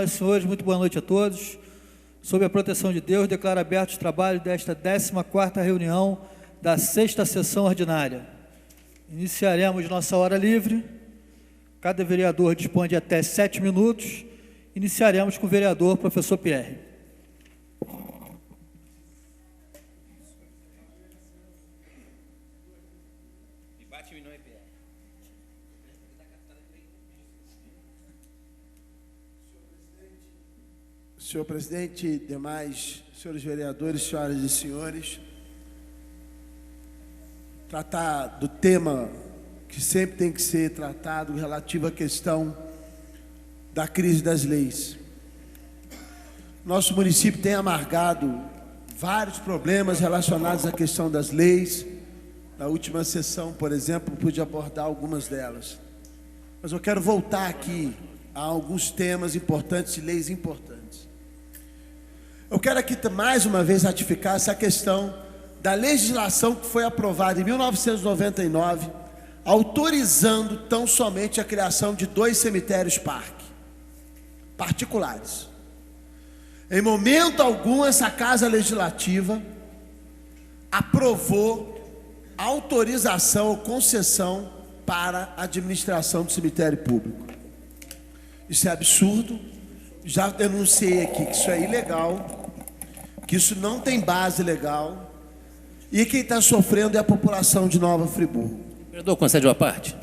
senhoras e senhores, muito boa noite a todos. Sob a proteção de Deus, declaro aberto os trabalhos desta 14ª reunião da 6ª sessão ordinária. Iniciaremos nossa hora livre. Cada vereador dispõe de até 7 minutos. Iniciaremos com o vereador professor Pierre. Senhor presidente, demais senhores vereadores, senhoras e senhores, tratar do tema que sempre tem que ser tratado relativo à questão da crise das leis. Nosso município tem amargado vários problemas relacionados à questão das leis. Na última sessão, por exemplo, pude abordar algumas delas. Mas eu quero voltar aqui a alguns temas importantes e leis importantes. Eu quero aqui mais uma vez ratificar essa questão da legislação que foi aprovada em 1999, autorizando tão somente a criação de 2 cemitérios-parque particulares. Em momento algum, essa Casa Legislativa aprovou autorização ou concessão para a administração do cemitério público. Isso é absurdo. Já denunciei aqui que isso é ilegal, que isso não tem base legal, e quem está sofrendo é a população de Nova Friburgo. Vereador, concede uma parte?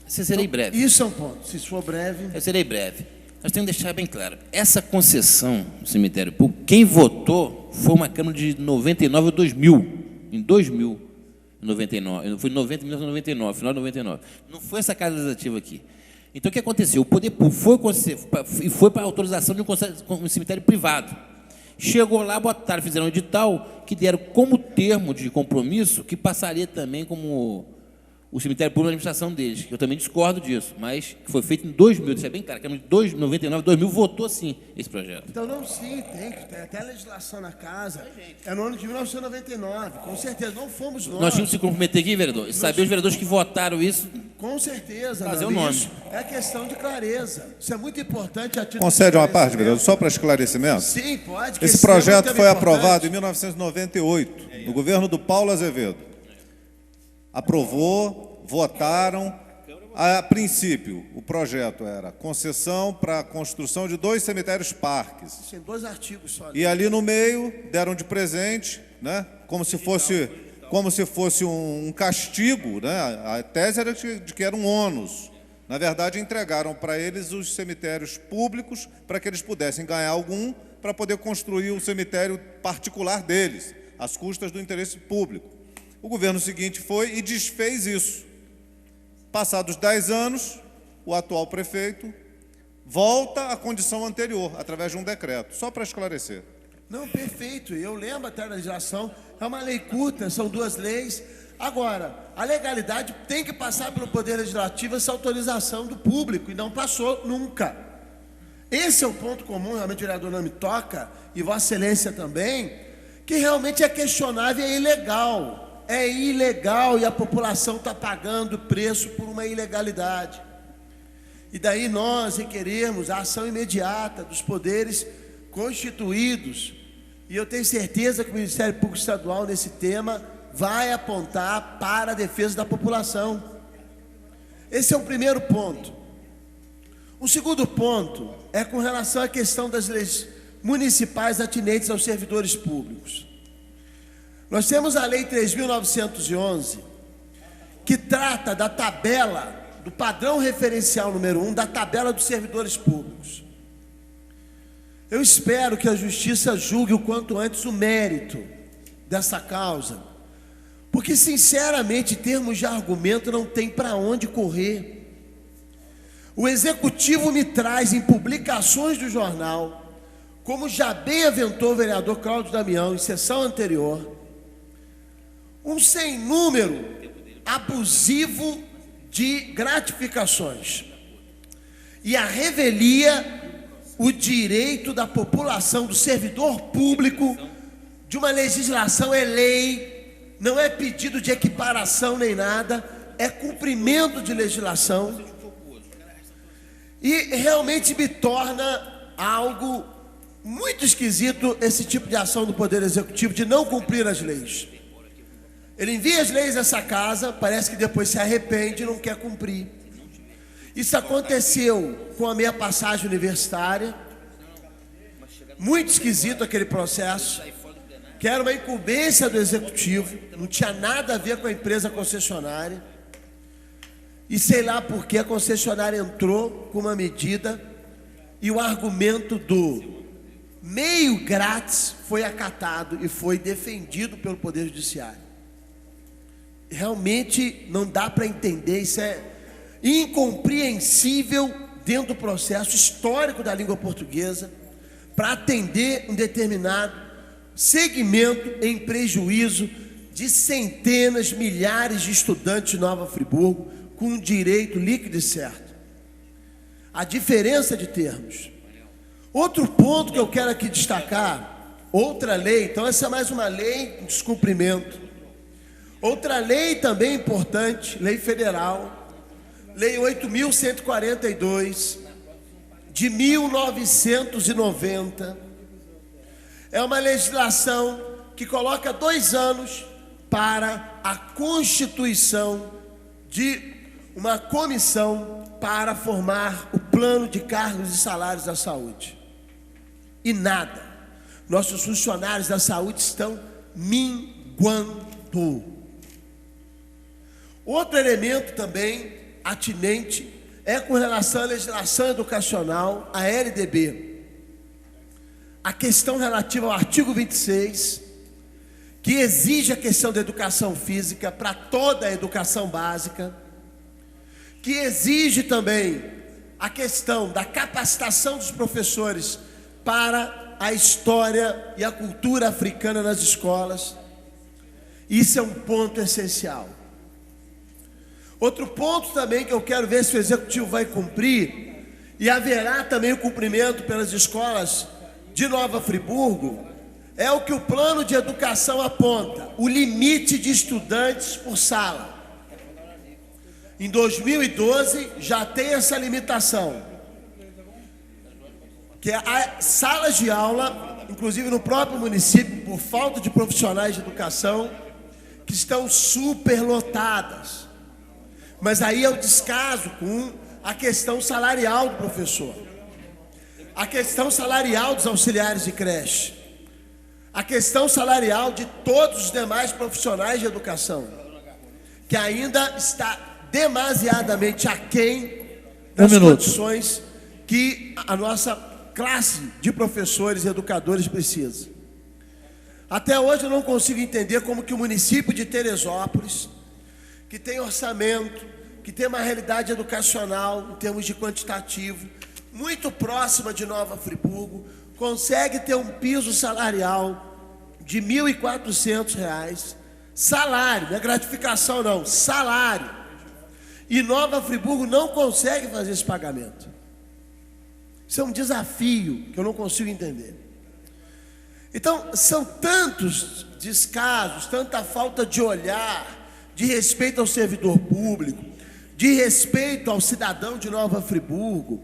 Se serei breve. Isso é um ponto. Se for breve... Eu serei breve. Nós temos que deixar bem claro. Essa concessão do cemitério público, quem votou foi uma Câmara de 99 ou 2000. Em 2000, 99. Foi em 1999, final de 99. Não foi essa Casa Legislativa aqui. Então, o que aconteceu? O Poder Público foi para a autorização de um cemitério privado. Chegou lá, botaram, fizeram um edital que deram como termo de compromisso que passaria também como o cemitério público na administração deles. Eu também discordo disso, mas que foi feito em 2000, isso é bem claro, que em 99, 2000 votou sim esse projeto. Então, não, sim, tem até a legislação na casa. É no ano de 1999, com certeza, não fomos nós. Nós tínhamos que se comprometer aqui, vereador, e saber os vereadores que votaram isso. Com certeza, fazer não, o nome. Isso é questão de clareza. Isso é muito importante. Concede uma parte, vereador, só para esclarecimento? Sim, pode. Esse projeto foi aprovado em 1998, no governo do Paulo Azevedo. Aprovou, votaram. A princípio, o projeto era concessão para a construção de 2 cemitérios-parques. Tem 2 artigos só. E ali no meio deram de presente, né? Como se fosse um castigo, né? A tese era de que era um ônus. Na verdade, entregaram para eles os cemitérios públicos para que eles pudessem ganhar algum para poder construir o cemitério particular deles, às custas do interesse público. O governo seguinte foi e desfez isso. Passados 10 anos, o atual prefeito volta à condição anterior, através de um decreto, só para esclarecer. Não, perfeito. Eu lembro até da legislação. É uma lei curta, são 2 leis. Agora, a legalidade tem que passar pelo Poder Legislativo essa autorização do público, e não passou nunca. Esse é o ponto comum, realmente o vereador não me toca, e Vossa Excelência também, que realmente é questionável e é ilegal. É ilegal e a população está pagando preço por uma ilegalidade. E daí nós requeremos a ação imediata dos poderes constituídos. E eu tenho certeza que o Ministério Público Estadual, nesse tema, vai apontar para a defesa da população. Esse é o primeiro ponto. O segundo ponto é com relação à questão das leis municipais atinentes aos servidores públicos. Nós temos a Lei 3.911, que trata da tabela, do padrão referencial número 1, da tabela dos servidores públicos. Eu espero que a Justiça julgue o quanto antes o mérito dessa causa, porque, sinceramente, em termos de argumento, não tem para onde correr. O Executivo me traz em publicações do jornal, como já bem aventou o vereador Cláudio Damião em sessão anterior, um sem número abusivo de gratificações e a revelia o direito da população, do servidor público, de uma legislação. É lei, não é pedido de equiparação nem nada, é cumprimento de legislação, e realmente me torna algo muito esquisito esse tipo de ação do Poder Executivo de não cumprir as leis. Ele envia as leis a essa casa, parece que depois se arrepende e não quer cumprir. Isso aconteceu com a minha passagem universitária. Muito esquisito aquele processo, que era uma incumbência do Executivo, não tinha nada a ver com a empresa concessionária. E sei lá por que a concessionária entrou com uma medida e o argumento do meio grátis foi acatado e foi defendido pelo Poder Judiciário. Realmente não dá para entender, isso é incompreensível dentro do processo histórico da língua portuguesa, para atender um determinado segmento em prejuízo de centenas, milhares de estudantes de Nova Friburgo, com um direito líquido e certo. A diferença de termos. Outro ponto que eu quero aqui destacar, outra lei, então essa é mais uma lei em descumprimento. Outra lei também importante, lei federal, lei 8.142, de 1990, é uma legislação que coloca 2 anos para a constituição de uma comissão para formar o plano de cargos e salários da saúde. E nada. Nossos funcionários da saúde estão minguando. Outro elemento também atinente é com relação à legislação educacional, a LDB. A questão relativa ao artigo 26, que exige a questão da educação física para toda a educação básica, que exige também a questão da capacitação dos professores para a história e a cultura africana nas escolas. Isso é um ponto essencial. Outro ponto também que eu quero ver se o Executivo vai cumprir, e haverá também o cumprimento pelas escolas de Nova Friburgo, é o que o plano de educação aponta, o limite de estudantes por sala. Em 2012 já tem essa limitação, que as salas de aula, inclusive no próprio município, por falta de profissionais de educação, que estão superlotadas. Mas aí é o descaso com a questão salarial do professor, a questão salarial dos auxiliares de creche, a questão salarial de todos os demais profissionais de educação, que ainda está demasiadamente aquém das condições que a nossa classe de professores e educadores precisa. Até hoje eu não consigo entender como que o município de Teresópolis, que tem orçamento, que tem uma realidade educacional em termos de quantitativo, muito próxima de Nova Friburgo, consegue ter um piso salarial de R$ 1.400, salário, não é gratificação não, salário. E Nova Friburgo não consegue fazer esse pagamento. Isso é um desafio que eu não consigo entender. Então, são tantos descasos, tanta falta de olhar, de respeito ao servidor público, de respeito ao cidadão de Nova Friburgo,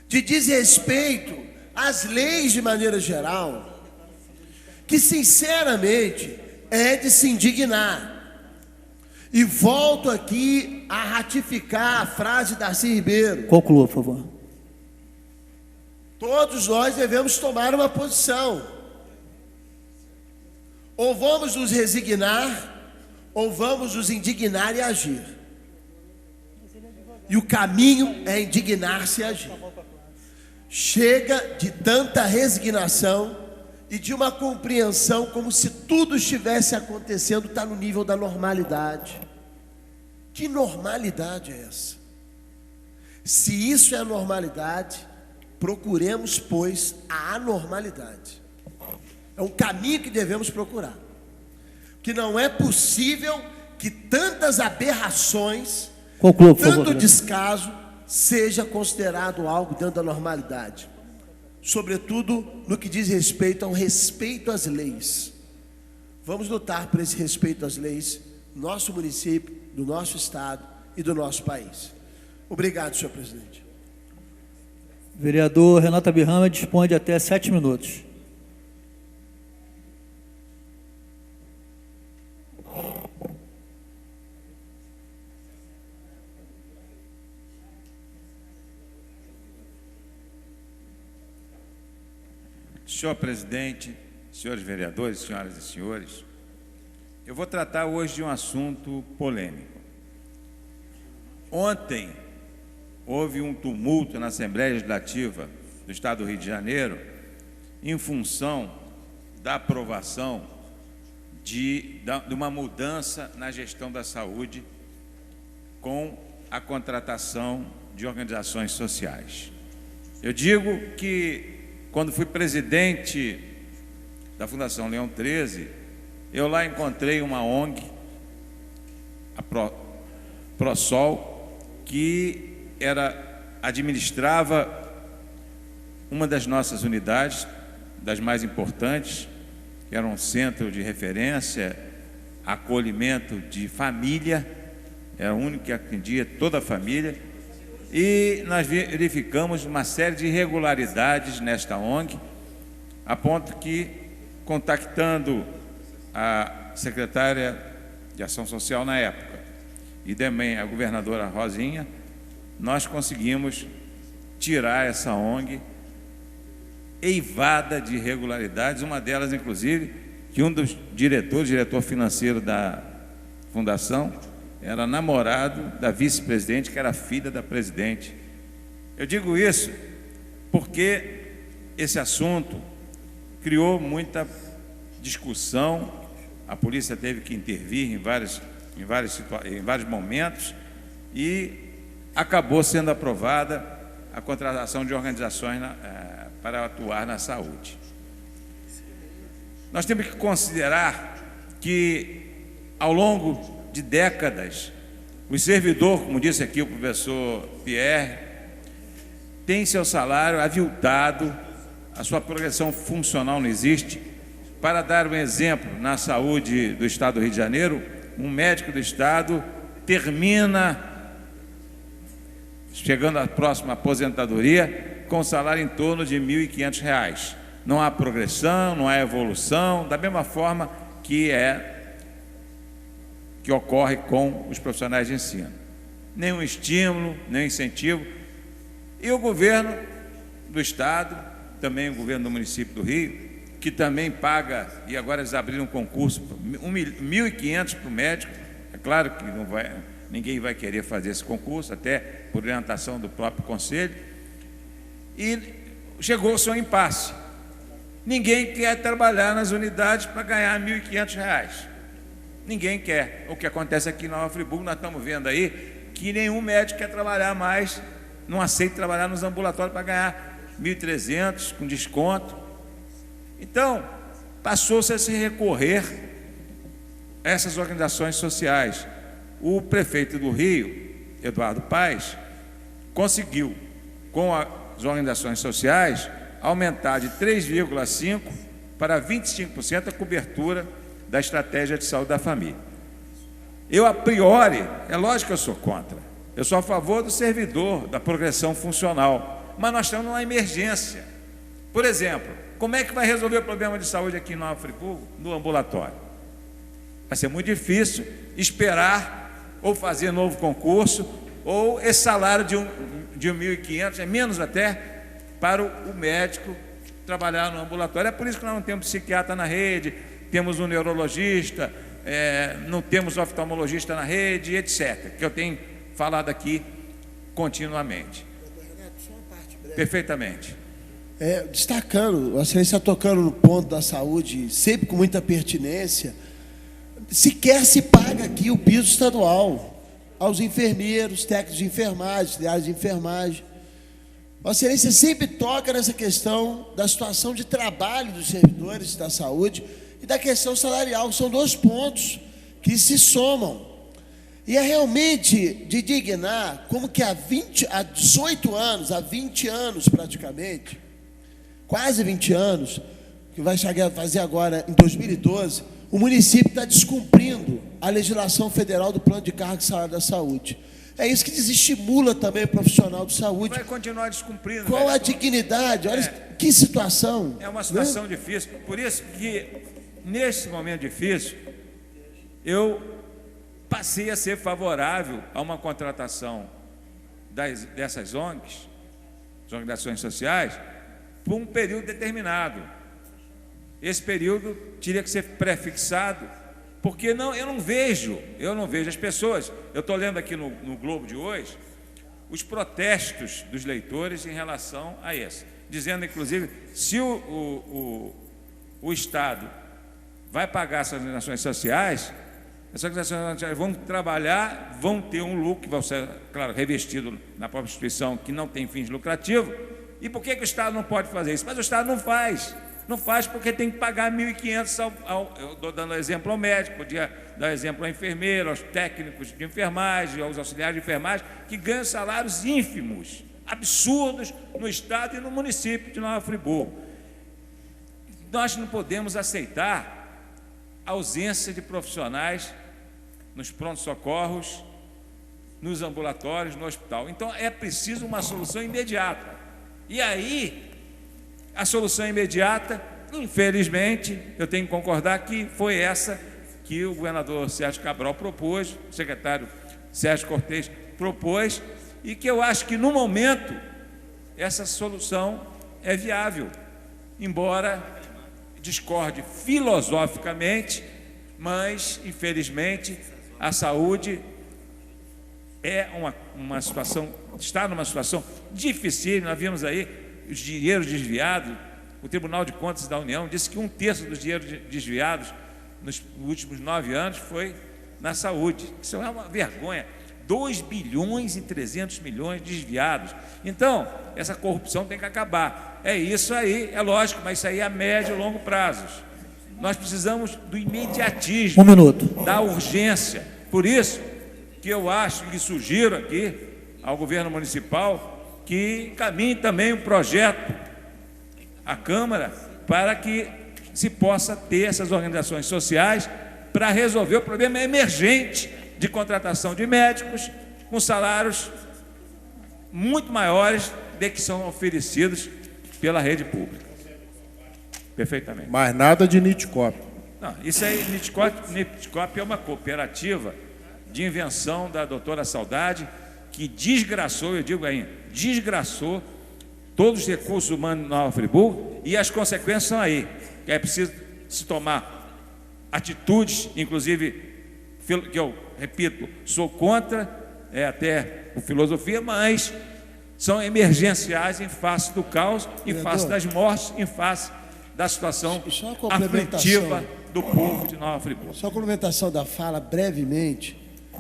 de desrespeito às leis de maneira geral, que sinceramente é de se indignar. E volto aqui a ratificar a frase de Darcy Ribeiro. Conclua, por favor. Todos nós devemos tomar uma posição. Ou vamos nos resignar, ou vamos nos indignar e agir. E o caminho é indignar-se e agir. Chega de tanta resignação e de uma compreensão como se tudo estivesse acontecendo, está no nível da normalidade. Que normalidade é essa? Se isso é a normalidade, procuremos, pois, a anormalidade. É um caminho que devemos procurar. Que não é possível que tantas aberrações, tanto descaso, seja considerado algo dentro da normalidade. Sobretudo no que diz respeito ao respeito às leis. Vamos lutar por esse respeito às leis do nosso município, do nosso estado e do nosso país. Obrigado, senhor presidente. Vereador Renato Abirrama dispõe de até 7 minutos. Senhor presidente, senhores vereadores, senhoras e senhores, eu vou tratar hoje de um assunto polêmico. Ontem houve um tumulto na Assembleia Legislativa do Estado do Rio de Janeiro em função da aprovação de uma mudança na gestão da saúde com a contratação de organizações sociais. Eu digo que, quando fui presidente da Fundação Leão 13, eu lá encontrei uma ONG, a ProSol, que administrava uma das nossas unidades, das mais importantes, que era um centro de referência, acolhimento de família, era o único que atendia toda a família, e nós verificamos uma série de irregularidades nesta ONG, a ponto que, contactando a secretária de Ação Social na época e também a governadora Rosinha, nós conseguimos tirar essa ONG eivada de irregularidades, uma delas, inclusive, que um dos diretor financeiro da fundação, era namorado da vice-presidente, que era filha da presidente. Eu digo isso porque esse assunto criou muita discussão, a polícia teve que intervir em vários momentos e acabou sendo aprovada a contratação de organizações para atuar na saúde. Nós temos que considerar que, ao longo de décadas, o servidor, como disse aqui o professor Pierre, tem seu salário aviltado, a sua progressão funcional não existe. Para dar um exemplo, na saúde do Estado do Rio de Janeiro, um médico do Estado termina, chegando à próxima aposentadoria, com salário em torno de R$ 1.500. Não há progressão, não há evolução, da mesma forma que ocorre com os profissionais de ensino. Nenhum estímulo, nenhum incentivo. E o governo do Estado, também o governo do município do Rio, que também paga, e agora eles abriram um concurso, R$ 1.500 para o médico. É claro que ninguém vai querer fazer esse concurso, até por orientação do próprio conselho. E chegou-se ao impasse. Ninguém quer trabalhar nas unidades para ganhar R$ 1.500. Ninguém quer. O que acontece aqui em Nova Friburgo, nós estamos vendo aí que nenhum médico quer trabalhar mais, não aceita trabalhar nos ambulatórios para ganhar R$ 1.300 com desconto. Então, passou-se a se recorrer a essas organizações sociais. O prefeito do Rio, Eduardo Paes, conseguiu, com as organizações sociais, aumentar de 3,5% para 25% a cobertura da estratégia de saúde da família. Eu, a priori, é lógico que eu sou contra. Eu sou a favor do servidor, da progressão funcional. Mas nós estamos numa emergência. Por exemplo, como é que vai resolver o problema de saúde aqui em Nova Friburgo, no ambulatório? Vai ser muito difícil esperar ou fazer novo concurso, ou esse salário de R$ 1.500, é menos até, para o médico trabalhar no ambulatório. É por isso que nós não temos psiquiatra na rede, temos um neurologista, não temos oftalmologista na rede, etc., que eu tenho falado aqui continuamente. Perfeitamente. Destacando, a excelência tocando no ponto da saúde, sempre com muita pertinência, sequer se paga aqui o piso estadual aos enfermeiros, técnicos de enfermagem, auxiliares de enfermagem. A excelência sempre toca nessa questão da situação de trabalho dos servidores da saúde e da questão salarial. São dois pontos que se somam. E é realmente de dignar como que há 18 anos, há 20 anos praticamente, quase 20 anos, que vai chegar a fazer agora em 2012, o município está descumprindo a legislação federal do Plano de Carga e Salário da Saúde. É isso que desestimula também o profissional de saúde. Vai continuar descumprindo. Qual a vereador. dignidade? Olha que situação. É uma situação né? difícil. Por isso que, nesse momento difícil, eu passei a ser favorável a uma contratação dessas ONGs, as organizações sociais, por um período determinado. Esse período teria que ser prefixado, porque eu não vejo as pessoas. Eu estou lendo aqui no Globo de hoje os protestos dos leitores em relação a isso, dizendo, inclusive, se o Estado vai pagar essas organizações sociais, essas organizações sociais vão trabalhar, vão ter um lucro, que vai ser, claro, revestido na própria instituição, que não tem fins lucrativos. E por que o Estado não pode fazer isso? Mas o Estado não faz. Não faz porque tem que pagar 1.500 eu estou dando exemplo ao médico, podia dar exemplo ao enfermeiro, aos técnicos de enfermagem, aos auxiliares de enfermagem, que ganham salários ínfimos, absurdos no Estado e no município de Nova Friburgo. Nós não podemos aceitar a ausência de profissionais nos prontos-socorros, nos ambulatórios, no hospital. Então, é preciso uma solução imediata. E aí, a solução imediata, infelizmente, eu tenho que concordar que foi essa que o governador Sérgio Cabral propôs, o secretário Sérgio Cortez propôs, e que eu acho que, no momento, essa solução é viável, embora discorde filosoficamente, mas, infelizmente, a saúde é uma situação, está numa situação difícil. Nós vimos aí os dinheiros desviados. O Tribunal de Contas da União disse que 1/3 dos dinheiros desviados nos últimos 9 anos foi na saúde. Isso é uma vergonha. 2,3 bilhões desviados. Então, essa corrupção tem que acabar. É isso aí, é lógico, mas isso aí é a médio e longo prazos. Nós precisamos do imediatismo, 1 minuto. da urgência. Por isso que eu acho e sugiro aqui ao governo municipal que encaminhe também um projeto à Câmara para que se possa ter essas organizações sociais para resolver o problema emergente de contratação de médicos com salários muito maiores do que são oferecidos pela rede pública. Perfeitamente. Mais nada de Nitcop. Não, isso aí, Nitcop é uma cooperativa de invenção da doutora Saudade, que desgraçou, eu digo ainda, desgraçou todos os recursos humanos de Nova Friburgo, e as consequências são aí. É preciso se tomar atitudes, inclusive, que eu repito, sou contra, até por filosofia, mas são emergenciais em face do caos, em face das mortes, em face da situação aflitiva do povo de Nova Friburgo. Só complementação da fala, brevemente.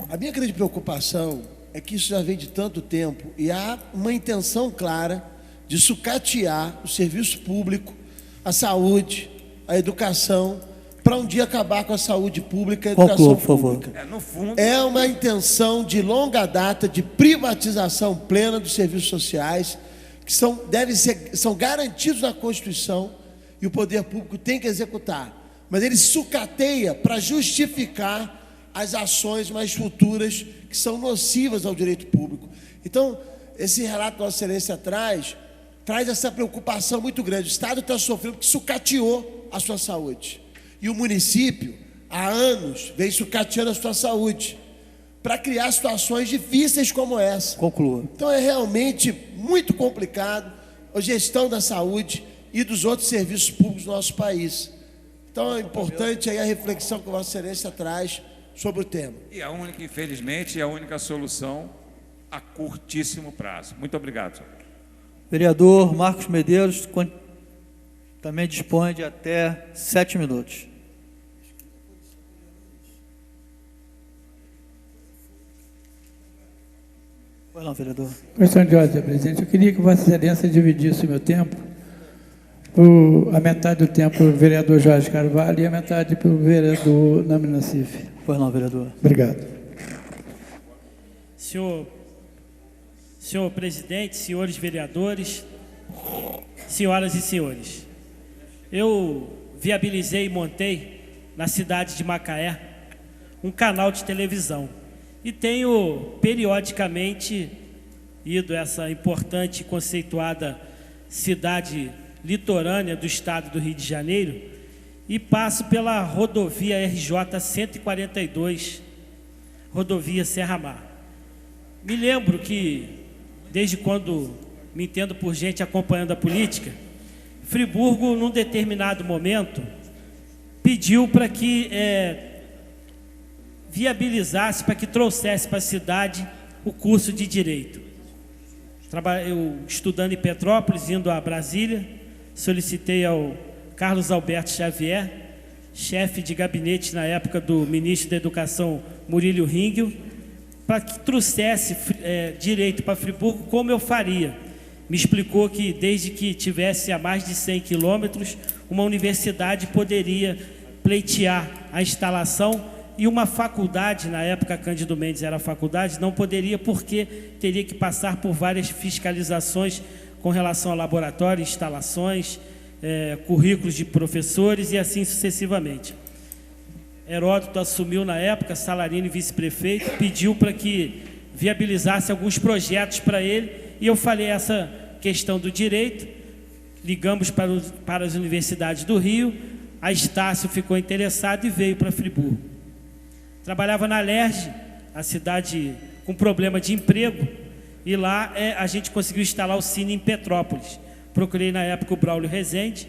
A minha grande preocupação é que isso já vem de tanto tempo e há uma intenção clara de sucatear o serviço público, a saúde, a educação, para um dia acabar com a saúde pública e a educação pública. No fundo, é uma intenção de longa data de privatização plena dos serviços sociais, que são garantidos na Constituição e o poder público tem que executar. Mas ele sucateia para justificar as ações mais futuras que são nocivas ao direito público. Então, esse relato que Vossa Excelência traz essa preocupação muito grande. O Estado está sofrendo porque sucateou a sua saúde. E o município, há anos, vem sucateando a sua saúde para criar situações difíceis como essa. Conclua. Então, é realmente muito complicado a gestão da saúde e dos outros serviços públicos do nosso país. Então, é importante aí a reflexão que Vossa Excelência traz sobre o tema. E a única, infelizmente, é a única solução a curtíssimo prazo. Muito obrigado, senhor. Vereador Marcos Medeiros também dispõe de até 7 minutos. Vai lá, vereador. Questão de ordem, presidente. Eu queria que Vossa Excelência dividisse o meu tempo, a metade do tempo para o vereador Jorge Carvalho e a metade para o vereador Nami Nassif. Pois não, vereador. Obrigado. Senhor presidente, senhores vereadores, senhoras e senhores, eu viabilizei e montei na cidade de Macaé um canal de televisão. e tenho periodicamente ido a essa importante e conceituada cidade litorânea do estado do Rio de Janeiro e passo pela rodovia RJ 142, rodovia Serra Mar. Me lembro que, desde quando me entendo por gente acompanhando a política, Friburgo, num determinado momento, pediu para que viabilizasse, para que trouxesse para a cidade o curso de Direito. Eu, estudando em Petrópolis, indo a Brasília, solicitei ao Carlos Alberto Xavier, chefe de gabinete na época do ministro da Educação Murilo Ringel, para que trouxesse direito para Friburgo, como eu faria. Me explicou que desde que tivesse a mais de 100 quilômetros, uma universidade poderia pleitear a instalação e uma faculdade, na época Cândido Mendes era faculdade, não poderia porque teria que passar por várias fiscalizações com relação a laboratório, instalações, currículos de professores e assim sucessivamente. Heródoto assumiu na época, Salarino, vice-prefeito, pediu para que viabilizasse alguns projetos para ele e eu falei essa questão do direito, ligamos para as universidades do Rio, a Estácio ficou interessado e veio para Friburgo. Trabalhava na Alerj, a cidade com problema de emprego, e lá a gente conseguiu instalar o Cine em Petrópolis. Procurei na época o Braulio Rezende,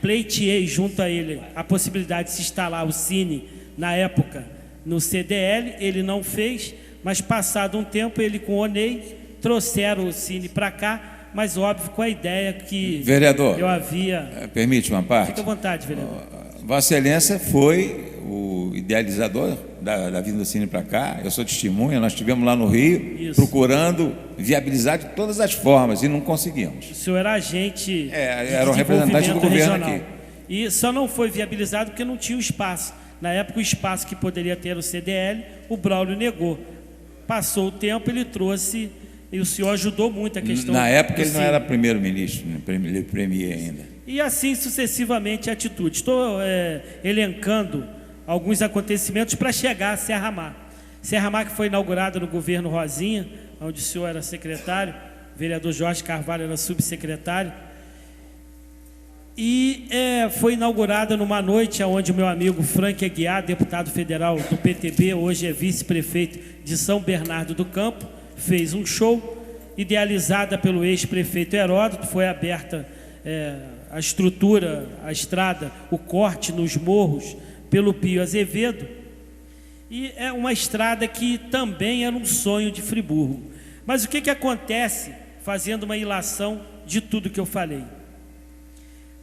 pleiteei junto a ele a possibilidade de se instalar o Cine na época no CDL, ele não fez, mas passado um tempo ele com o Onei trouxeram o Cine para cá, mas óbvio com a ideia que vereador, eu havia... Permite uma parte? Fique à vontade, vereador. Vossa Excelência foi o idealizador da vinda do Cine para cá, eu sou testemunha, nós estivemos lá no Rio, procurando viabilizar de todas as formas e não conseguimos. O senhor era agente era o representante do governo regional. aqui. E só não foi viabilizado porque não tinha o espaço. Na época, o espaço que poderia ter o CDL, o Braulio negou. Passou o tempo, ele trouxe, e o senhor ajudou muito a questão. Na época ele não era primeiro-ministro, ele premier ainda. E assim sucessivamente a atitude. Estou elencando alguns acontecimentos para chegar a Serra Mar. Serra Mar que foi inaugurada no governo Rosinha, onde o senhor era secretário, o vereador Jorge Carvalho era subsecretário. E foi inaugurada numa noite onde o meu amigo Frank Aguiar, deputado federal do PTB, hoje é vice-prefeito de São Bernardo do Campo, fez um show, idealizada pelo ex-prefeito Heródoto, foi aberta a estrutura, a estrada, o corte nos morros pelo Pio Azevedo, e é uma estrada que também era um sonho de Friburgo. Mas o que acontece, fazendo uma ilação de tudo que eu falei?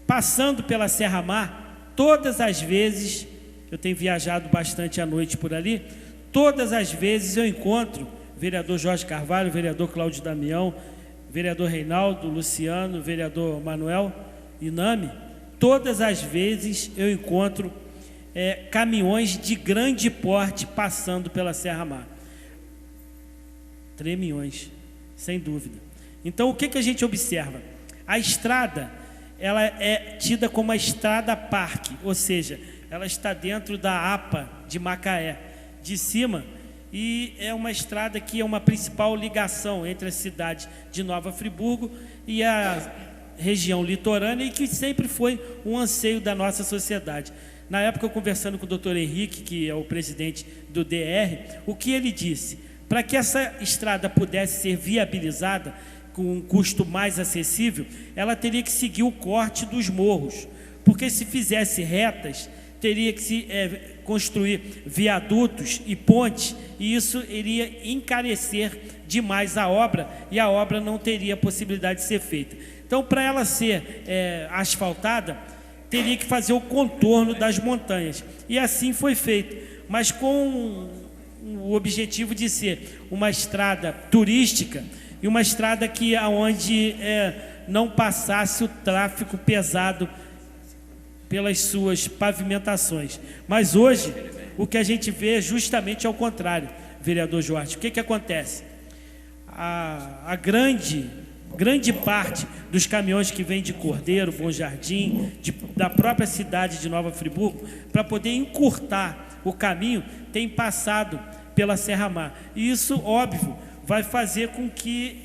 Passando pela Serra Mar, todas as vezes, eu tenho viajado bastante à noite por ali, todas as vezes eu encontro o vereador Jorge Carvalho, o vereador Cláudio Damião, o vereador Reinaldo, Luciano, o vereador Manuel Iname, todas as vezes eu encontro caminhões de grande porte passando pela Serra Mar. Tremilhões, sem dúvida. Então, o que a gente observa? A estrada, ela é tida como a estrada parque, ou seja, ela está dentro da APA de Macaé, de cima, e é uma estrada que é uma principal ligação entre a cidade de Nova Friburgo e a região litorânea, e que sempre foi um anseio da nossa sociedade. Na época, eu conversando com o doutor Henrique, que é o presidente do DR, o que ele disse? Para que essa estrada pudesse ser viabilizada com um custo mais acessível, ela teria que seguir o corte dos morros, porque se fizesse retas, teria que se construir viadutos e pontes, e isso iria encarecer demais a obra, e a obra não teria possibilidade de ser feita. Então, para ela ser asfaltada, teria que fazer o contorno das montanhas, e assim foi feito, mas com o objetivo de ser uma estrada turística e uma estrada que aonde não passasse o tráfego pesado pelas suas pavimentações. Mas hoje o que a gente vê é justamente ao contrário, vereador Jorge. O que acontece? A grande parte dos caminhões que vêm de Cordeiro, Bom Jardim, da própria cidade de Nova Friburgo, para poder encurtar o caminho, tem passado pela Serra Mar. E isso, óbvio, vai fazer com que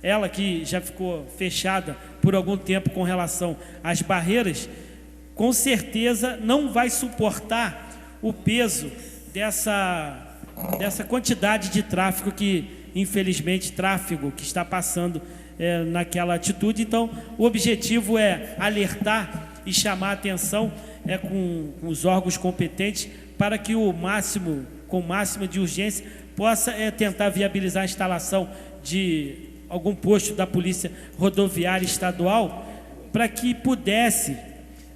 ela, que já ficou fechada por algum tempo com relação às barreiras, com certeza não vai suportar o peso dessa quantidade de tráfego infelizmente, que está passando naquela atitude. Então, o objetivo é alertar e chamar a atenção com os órgãos competentes para que com o máximo de urgência, possa tentar viabilizar a instalação de algum posto da Polícia Rodoviária Estadual, para que pudesse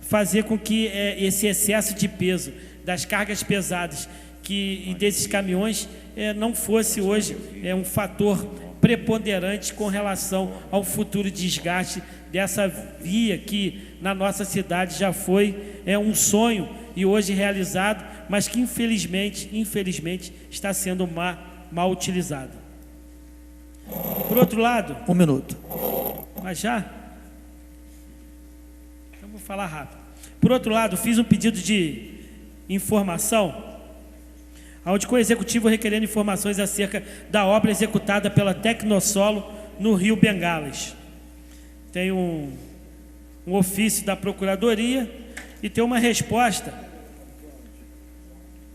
fazer com que esse excesso de peso das cargas pesadas e desses caminhões não fosse hoje um fator preponderante com relação ao futuro desgaste dessa via que na nossa cidade já foi um sonho e hoje realizado, mas que infelizmente está sendo mal utilizado. Por outro lado... 1 minuto. Mas já? Então vou falar rápido. Por outro lado, fiz um pedido de informação onde com o Executivo requerendo informações acerca da obra executada pela Tecnosolo no Rio Bengalas. Tem um ofício da Procuradoria e tem uma resposta.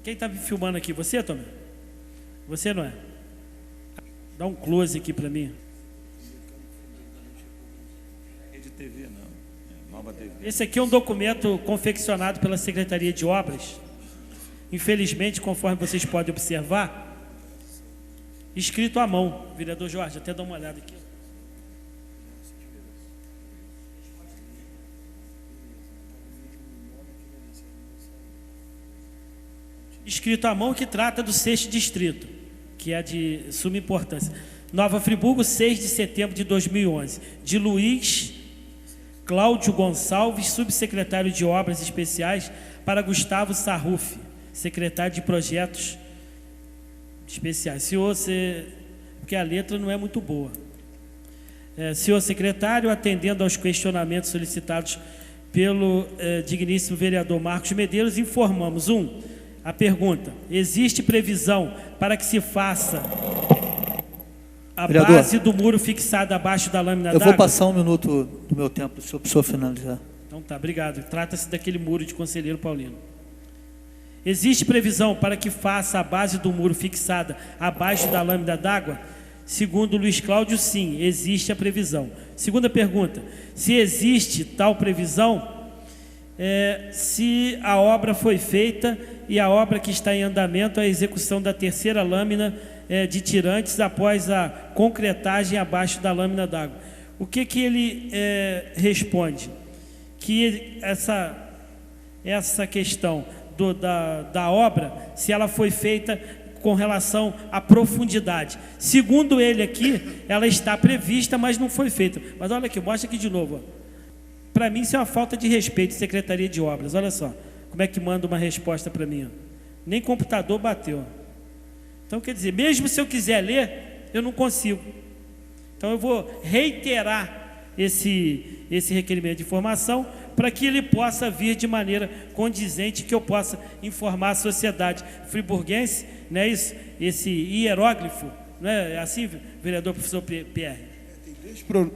Quem está me filmando aqui? Você, Tomé? Você não é? Dá um close aqui para mim. Rede TV não, Nova TV. Esse aqui é um documento confeccionado pela Secretaria de Obras. Infelizmente, conforme vocês podem observar, escrito à mão. Vereador Jorge, até dá uma olhada aqui. Escrito à mão, que trata do 6º distrito, que é de suma importância. Nova Friburgo, 6 de setembro de 2011. De Luiz Cláudio Gonçalves, subsecretário de Obras Especiais, para Gustavo Sarruf, secretário de Projetos Especiais. Senhor, porque a letra não é muito boa. Senhor secretário, atendendo aos questionamentos solicitados pelo digníssimo vereador Marcos Medeiros, informamos: a pergunta: existe previsão para que se faça a vereador, base do muro fixada abaixo da lâmina d'água? Eu vou passar 1 minuto do meu tempo, se o senhor finalizar. Então tá, obrigado. Trata-se daquele muro de Conselheiro Paulino. Existe previsão para que faça a base do muro fixada abaixo da lâmina d'água? Segundo Luiz Cláudio, sim, existe a previsão. Segunda pergunta: se existe tal previsão, se a obra foi feita e a obra que está em andamento é a execução da 3ª lâmina de tirantes após a concretagem abaixo da lâmina d'água. O que ele responde? Que essa questão da obra, se ela foi feita com relação à profundidade. Segundo ele aqui, ela está prevista, mas não foi feita. Mas olha aqui, mostra aqui de novo. Para mim, isso é uma falta de respeito, Secretaria de Obras. Olha só, como é que manda uma resposta para mim. Nem computador bateu. Então, quer dizer, mesmo se eu quiser ler, eu não consigo. Então, eu vou reiterar esse requerimento de informação para que ele possa vir de maneira condizente, que eu possa informar a sociedade friburguense, não é isso? Esse hieróglifo, não é assim, vereador professor Pierre?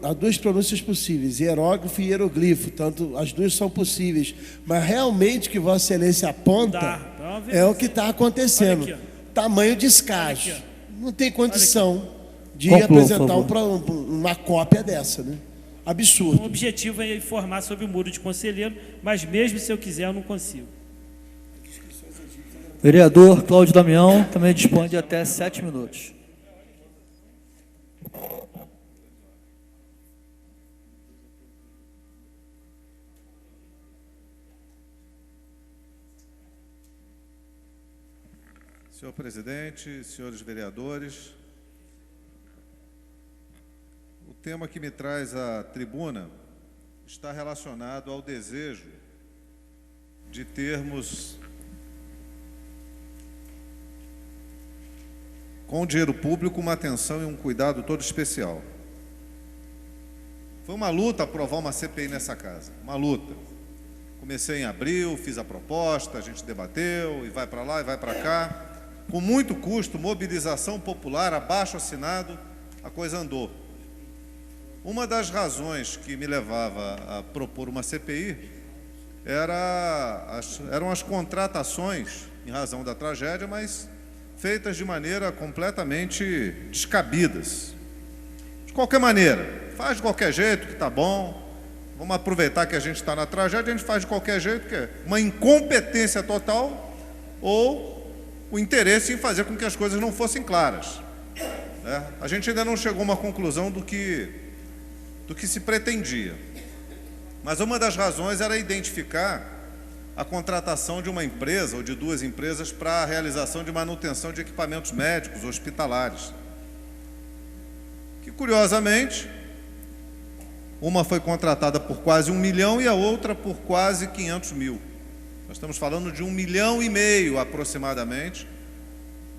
Há 2 pronúncias possíveis, hieróglifo e hieroglifo, tanto as 2 são possíveis, mas realmente o que Vossa Excelência aponta é o que está acontecendo. Aqui, tamanho descaso. Aqui, não tem condição de Conclua, apresentar uma cópia dessa, né? Absurdo. O objetivo é informar sobre o muro de Conselheiro, mas mesmo se eu quiser, eu não consigo. Vereador Cláudio Damião também dispõe de até 7 minutos. Senhor presidente, senhores vereadores, o tema que me traz à tribuna está relacionado ao desejo de termos, com o dinheiro público, uma atenção e um cuidado todo especial. Foi uma luta aprovar uma CPI nessa casa, uma luta. Comecei em abril, fiz a proposta, a gente debateu, e vai para lá e vai para cá. com muito custo, mobilização popular, abaixo-assinado, a coisa andou. Uma das razões que me levava a propor uma CPI eram as contratações, em razão da tragédia, mas feitas de maneira completamente descabidas. De qualquer maneira, faz de qualquer jeito que está bom, vamos aproveitar que a gente está na tragédia, a gente faz de qualquer jeito, que é uma incompetência total ou o interesse em fazer com que as coisas não fossem claras. A gente ainda não chegou a uma conclusão do que se pretendia. Mas uma das razões era identificar a contratação de uma empresa ou de duas empresas para a realização de manutenção de equipamentos médicos hospitalares. Que, curiosamente, uma foi contratada por quase 1 milhão e a outra por quase 500 mil. Nós estamos falando de 1,5 milhão aproximadamente,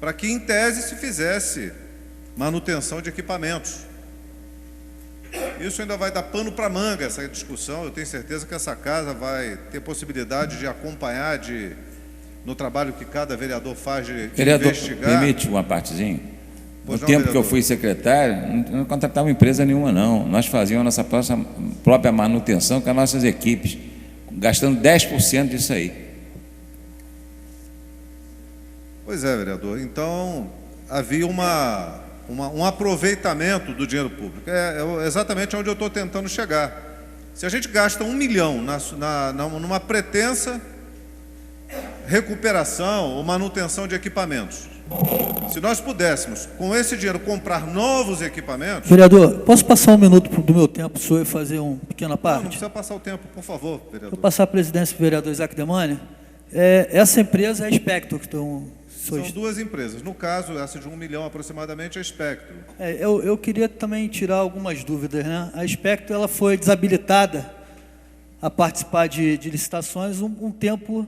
para que, em tese, se fizesse manutenção de equipamentos. Isso ainda vai dar pano para manga, essa discussão. Eu tenho certeza que essa casa vai ter possibilidade de acompanhar no trabalho que cada vereador faz de vereador, investigar. Permite uma partezinha? No tempo vereador, que eu fui secretário, não contratava empresa nenhuma, não. Nós fazíamos a nossa própria manutenção com as nossas equipes, gastando 10% disso aí. Pois é, vereador. Então, havia um aproveitamento do dinheiro público. É exatamente onde eu estou tentando chegar. Se a gente gasta 1 milhão numa pretensa recuperação ou manutenção de equipamentos, se nós pudéssemos, com esse dinheiro, comprar novos equipamentos... Vereador, posso passar 1 minuto do meu tempo, senhor, e fazer uma pequena parte? Não precisa passar o tempo, por favor, vereador. Vou passar a presidência para o vereador Isaac Demânia. Essa empresa é a Spectro, que estão... São duas empresas. No caso, essa de 1 milhão aproximadamente é a Spectro. Eu queria também tirar algumas dúvidas, né? A Spectro, ela foi desabilitada a participar de licitações um tempo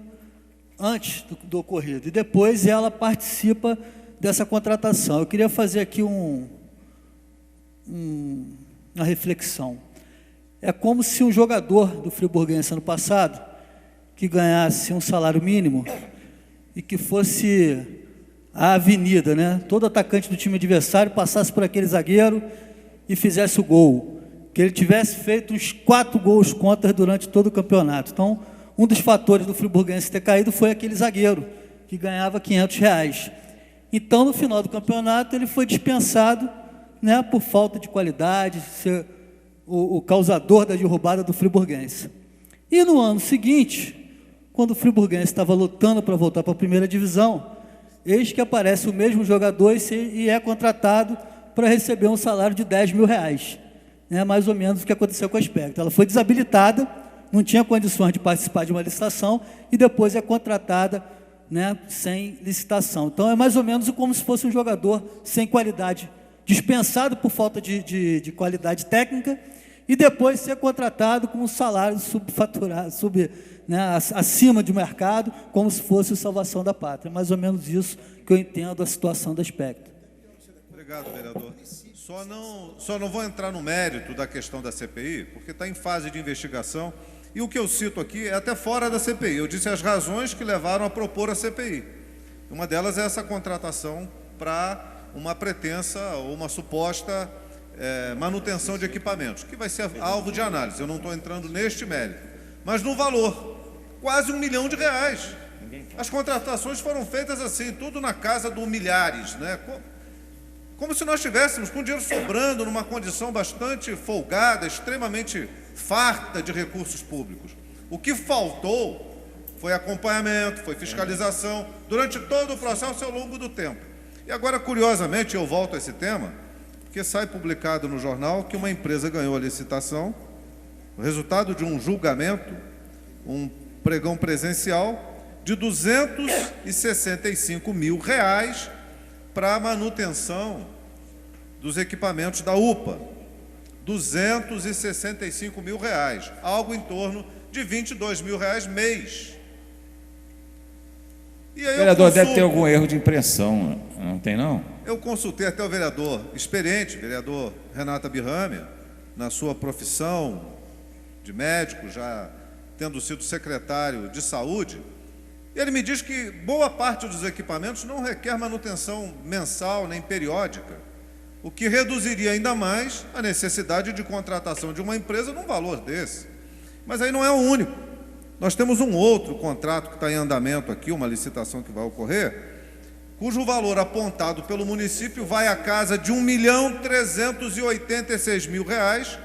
antes do ocorrido. E depois ela participa dessa contratação. Eu queria fazer aqui uma reflexão. É como se um jogador do Friburguense ano passado, que ganhasse um salário mínimo e que fosse a avenida, né? Todo atacante do time adversário passasse por aquele zagueiro e fizesse o gol. Que ele tivesse feito uns 4 gols contra durante todo o campeonato. Então, um dos fatores do Friburguense ter caído foi aquele zagueiro, que ganhava R$500. Então, no final do campeonato, ele foi dispensado, né, por falta de qualidade, ser o causador da derrubada do Friburguense. E no ano seguinte, quando o Friburguense estava lutando para voltar para a primeira divisão, eis que aparece o mesmo jogador e é contratado para receber um salário de R$10 mil. É mais ou menos o que aconteceu com a Spectro. Ela foi desabilitada, não tinha condições de participar de uma licitação e depois é contratada, né, sem licitação. Então, é mais ou menos como se fosse um jogador sem qualidade, dispensado por falta de qualidade técnica e depois ser contratado com um salário subfaturado, acima do mercado, como se fosse a salvação da pátria. É mais ou menos isso que eu entendo a situação da Spectro. Obrigado, vereador. Só não vou entrar no mérito da questão da CPI, porque está em fase de investigação, e o que eu cito aqui é até fora da CPI. Eu disse as razões que levaram a propor a CPI. Uma delas é essa contratação para uma pretensa ou uma suposta manutenção de equipamentos, que vai ser alvo de análise. Eu não estou entrando neste mérito. Mas no valor, quase R$1 milhão. As contratações foram feitas assim, tudo na casa do milhares, né? Como se nós estivéssemos com dinheiro sobrando, numa condição bastante folgada, extremamente farta de recursos públicos. O que faltou foi acompanhamento, foi fiscalização, durante todo o processo ao longo do tempo. E agora, curiosamente, eu volto a esse tema, porque sai publicado no jornal que uma empresa ganhou a licitação, o resultado de um julgamento, um pregão presencial, de R$265 mil para a manutenção dos equipamentos da UPA. R$265 mil, algo em torno de R$22 mil mês. E aí, vereador, deve ter algum erro de impressão, não tem não? Eu consultei até o vereador experiente, vereador Renata Birramia, na sua profissão de médico, já tendo sido secretário de saúde, E ele me diz que boa parte dos equipamentos não requer manutenção mensal nem periódica, o que reduziria ainda mais a necessidade de contratação de uma empresa num valor desse. Mas aí não é o único. Nós temos um outro contrato que está em andamento aqui, uma licitação que vai ocorrer, cujo valor apontado pelo município vai à casa de R$ 1.386.000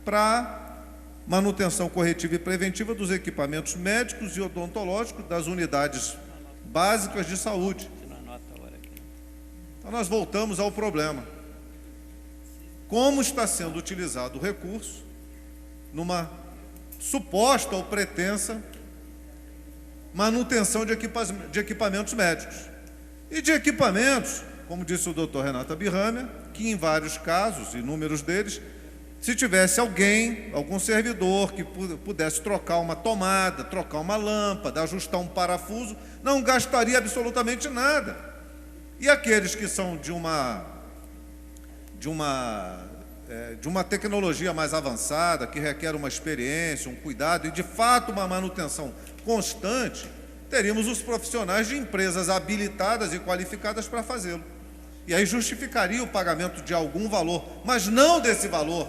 para manutenção corretiva e preventiva dos equipamentos médicos e odontológicos das unidades básicas de saúde. Então, nós voltamos ao problema. Como está sendo utilizado o recurso numa suposta ou pretensa manutenção de equipamentos médicos? E de equipamentos, como disse o doutor Renato Abirrâmia, que em vários casos, inúmeros deles, se tivesse alguém, algum servidor que pudesse trocar uma tomada, trocar uma lâmpada, ajustar um parafuso, não gastaria absolutamente nada. E aqueles que são de uma tecnologia mais avançada, que requer uma experiência, um cuidado e, de fato, uma manutenção constante, teríamos os profissionais de empresas habilitadas e qualificadas para fazê-lo. E aí justificaria o pagamento de algum valor, mas não desse valor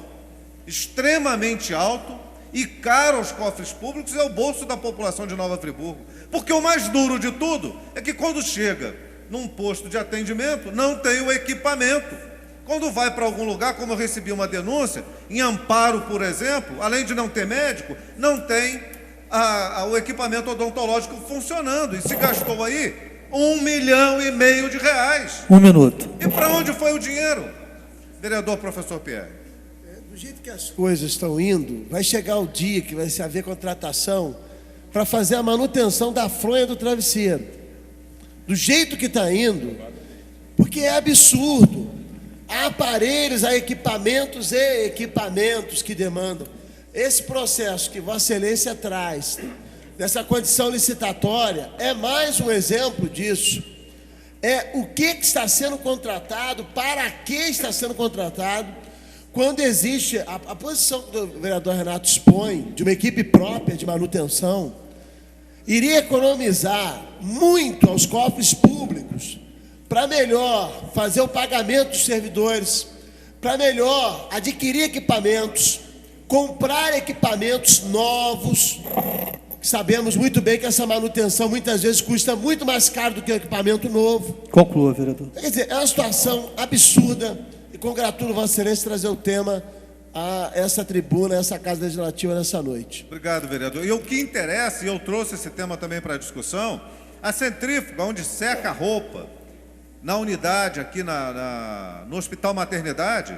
extremamente alto e caro aos cofres públicos e ao bolso da população de Nova Friburgo. Porque o mais duro de tudo é que quando chega num posto de atendimento, não tem o equipamento. Quando vai para algum lugar, como eu recebi uma denúncia, em Amparo, por exemplo, além de não ter médico, não tem o equipamento odontológico funcionando. E se gastou aí R$ 1,5 milhão de reais. 1 minuto. E para onde foi o dinheiro, vereador professor Pierre? Do jeito que as coisas estão indo, vai chegar o dia que vai se haver contratação para fazer a manutenção da fronha do travesseiro. Do jeito que está indo, porque é absurdo. Há aparelhos, há equipamentos e equipamentos que demandam. Esse processo que Vossa Excelência traz, dessa condição licitatória, é mais um exemplo disso. É o que está sendo contratado, para que está sendo contratado. Quando existe a posição que o vereador Renato expõe, de uma equipe própria de manutenção, iria economizar muito aos cofres públicos, para melhor fazer o pagamento dos servidores, para melhor adquirir equipamentos, comprar equipamentos novos. Sabemos muito bem que essa manutenção muitas vezes custa muito mais caro do que o equipamento novo. Conclua, vereador. Quer dizer, é uma situação absurda. E congratulo Vossa Excelência trazer o tema a essa tribuna, a essa Casa Legislativa nessa noite. Obrigado, vereador. E o que interessa, e eu trouxe esse tema também para a discussão, a centrífuga, onde seca a roupa, na unidade aqui no Hospital Maternidade,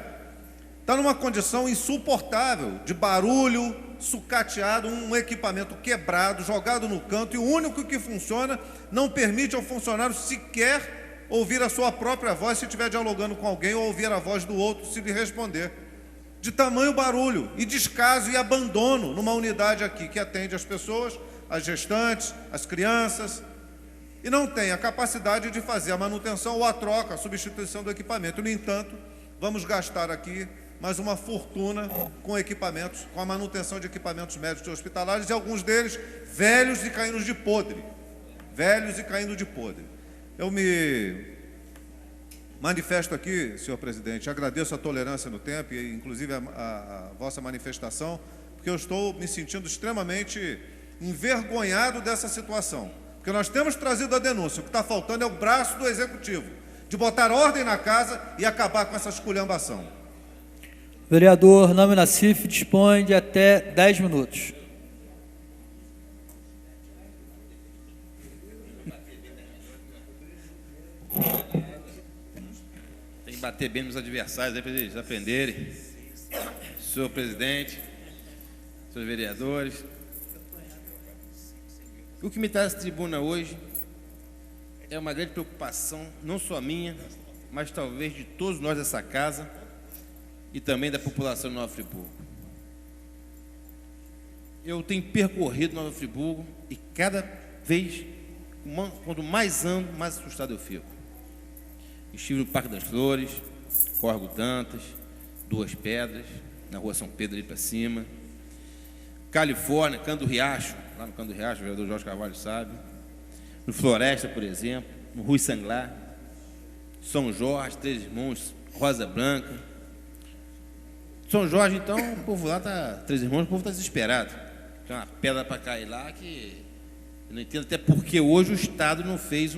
está numa condição insuportável, de barulho, sucateado, um equipamento quebrado, jogado no canto, e o único que funciona não permite ao funcionário sequer ouvir a sua própria voz se estiver dialogando com alguém, ou ouvir a voz do outro se lhe responder. De tamanho barulho e descaso e abandono numa unidade aqui que atende as pessoas, as gestantes, as crianças, e não tem a capacidade de fazer a manutenção ou a troca, a substituição do equipamento. No entanto, vamos gastar aqui mais uma fortuna com equipamentos, com a manutenção de equipamentos médicos e hospitalares, e alguns deles velhos e caindo de podre. Velhos e caindo de podre. Eu me manifesto aqui, senhor presidente, agradeço a tolerância no tempo e inclusive a vossa manifestação, porque eu estou me sentindo extremamente envergonhado dessa situação. Porque nós temos trazido a denúncia, o que está faltando é o braço do Executivo, de botar ordem na casa e acabar com essa esculhambação. Vereador Nami Nassif dispõe de até 10 minutos. Tem que bater bem nos adversários aí para eles aprenderem. Senhor presidente, senhores vereadores, o que me traz à tribuna hoje é uma grande preocupação, não só minha, mas talvez de todos nós dessa casa e também da população de Nova Friburgo. Eu tenho percorrido Nova Friburgo e cada vez, quando mais ando, mais assustado eu fico. Estive no Parque das Flores, Córrego Dantas, Duas Pedras, na Rua São Pedro ali para cima, Califórnia, Cando Riacho, lá no Cando Riacho, o vereador Jorge Carvalho sabe, no Floresta, por exemplo, no Rui Sanglar, São Jorge, Três Irmãos, Rosa Branca. São Jorge, então, o povo lá está, Três Irmãos, o povo está desesperado. Tem uma pedra para cair lá que eu não entendo até porque hoje o Estado não fez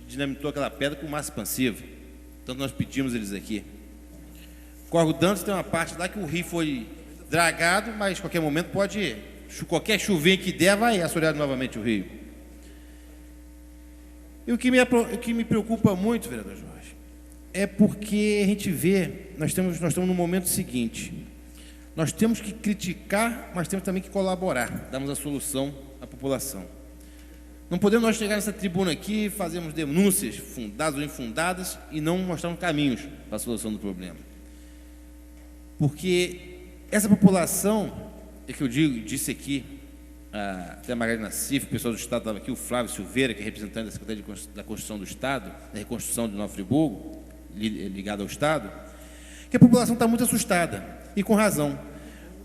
dinamitou aquela pedra com massa expansiva. Então nós pedimos eles aqui. Córrego Dantas tem uma parte lá que o rio foi dragado, mas a qualquer momento qualquer chuvinha que der, vai assorear novamente o rio. E o que me preocupa muito, vereador Jorge, é porque a gente vê, nós estamos no momento seguinte, nós temos que criticar, mas temos também que colaborar, darmos a solução à população. Não podemos nós chegar nessa tribuna aqui, fazermos denúncias fundadas ou infundadas e não mostrarmos caminhos para a solução do problema. Porque essa população, é que eu disse aqui, até a Margarida Nassif, o pessoal do Estado estava aqui, o Flávio Silveira, que é representante da Secretaria da Construção do Estado, da reconstrução de Nova Friburgo, ligado ao Estado, que a população está muito assustada, e com razão,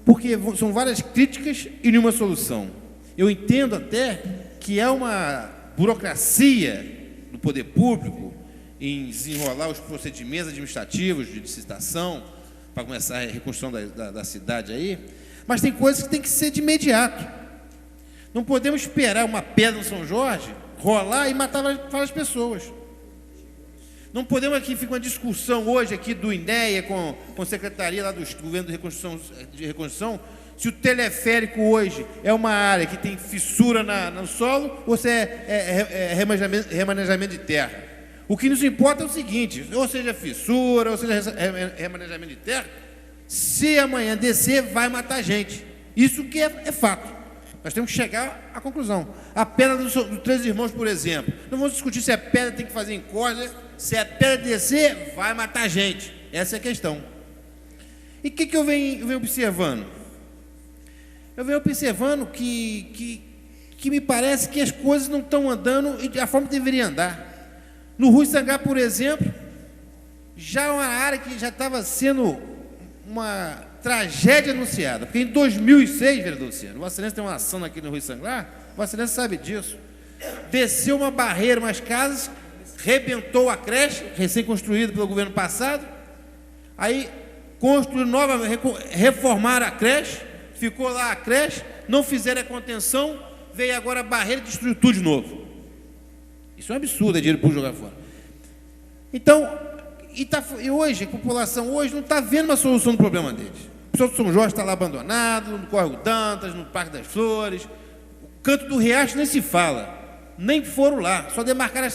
porque são várias críticas e nenhuma solução. Eu entendo até que é uma burocracia do poder público em desenrolar os procedimentos administrativos de licitação para começar a reconstrução da cidade aí, mas tem coisas que tem que ser de imediato. Não podemos esperar uma pedra no São Jorge rolar e matar várias pessoas. Não podemos aqui ficar uma discussão hoje aqui do INEA com a Secretaria lá do Governo de Reconstrução, se o teleférico hoje é uma área que tem fissura no solo ou se é remanejamento de terra. O que nos importa é o seguinte, ou seja fissura, ou seja remanejamento de terra, se amanhã descer, vai matar gente. Isso que é fato. Nós temos que chegar à conclusão. A pedra do Três Irmãos, por exemplo, não vamos discutir se a pedra tem que fazer encorda, se a pedra descer, vai matar gente. Essa é a questão. E o que eu venho observando? Eu venho observando que me parece que as coisas não estão andando da forma que deveriam andar. No Rui Sanglar, por exemplo, já é uma área que já estava sendo uma tragédia anunciada, porque em 2006, vereador Luciano, Vossa Excelência tem uma ação aqui no Rui Sanglar, Vossa Excelência sabe disso, desceu uma barreira, umas casas, rebentou a creche, recém-construída pelo governo passado, aí construíram reformaram a creche, ficou lá a creche, não fizeram a contenção, veio agora a barreira e destruiu tudo de novo. Isso é um absurdo, é dinheiro público jogar fora. Então, e hoje, a população hoje não está vendo uma solução do problema deles. O pessoal de São Jorge está lá abandonado, no Córrego Dantas, no Parque das Flores, o Canto do Riacho nem se fala, nem foram lá, só demarcaram,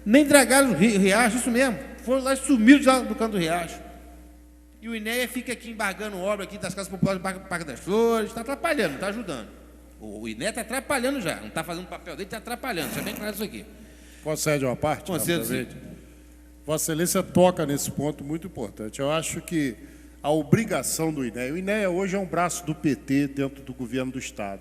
nem dragaram o riacho, isso mesmo, foram lá e sumiram do Canto do Riacho. E o INEA fica aqui embargando obra aqui das casas populares do Parque das Flores, está atrapalhando, não está ajudando. O INEA está atrapalhando já, não está fazendo o papel dele, está atrapalhando, já bem claro isso aqui. Posso sair de uma parte? Concedo, Vossa Excelência toca nesse ponto muito importante. Eu acho que a obrigação do INEA, o INEA hoje é um braço do PT dentro do governo do Estado.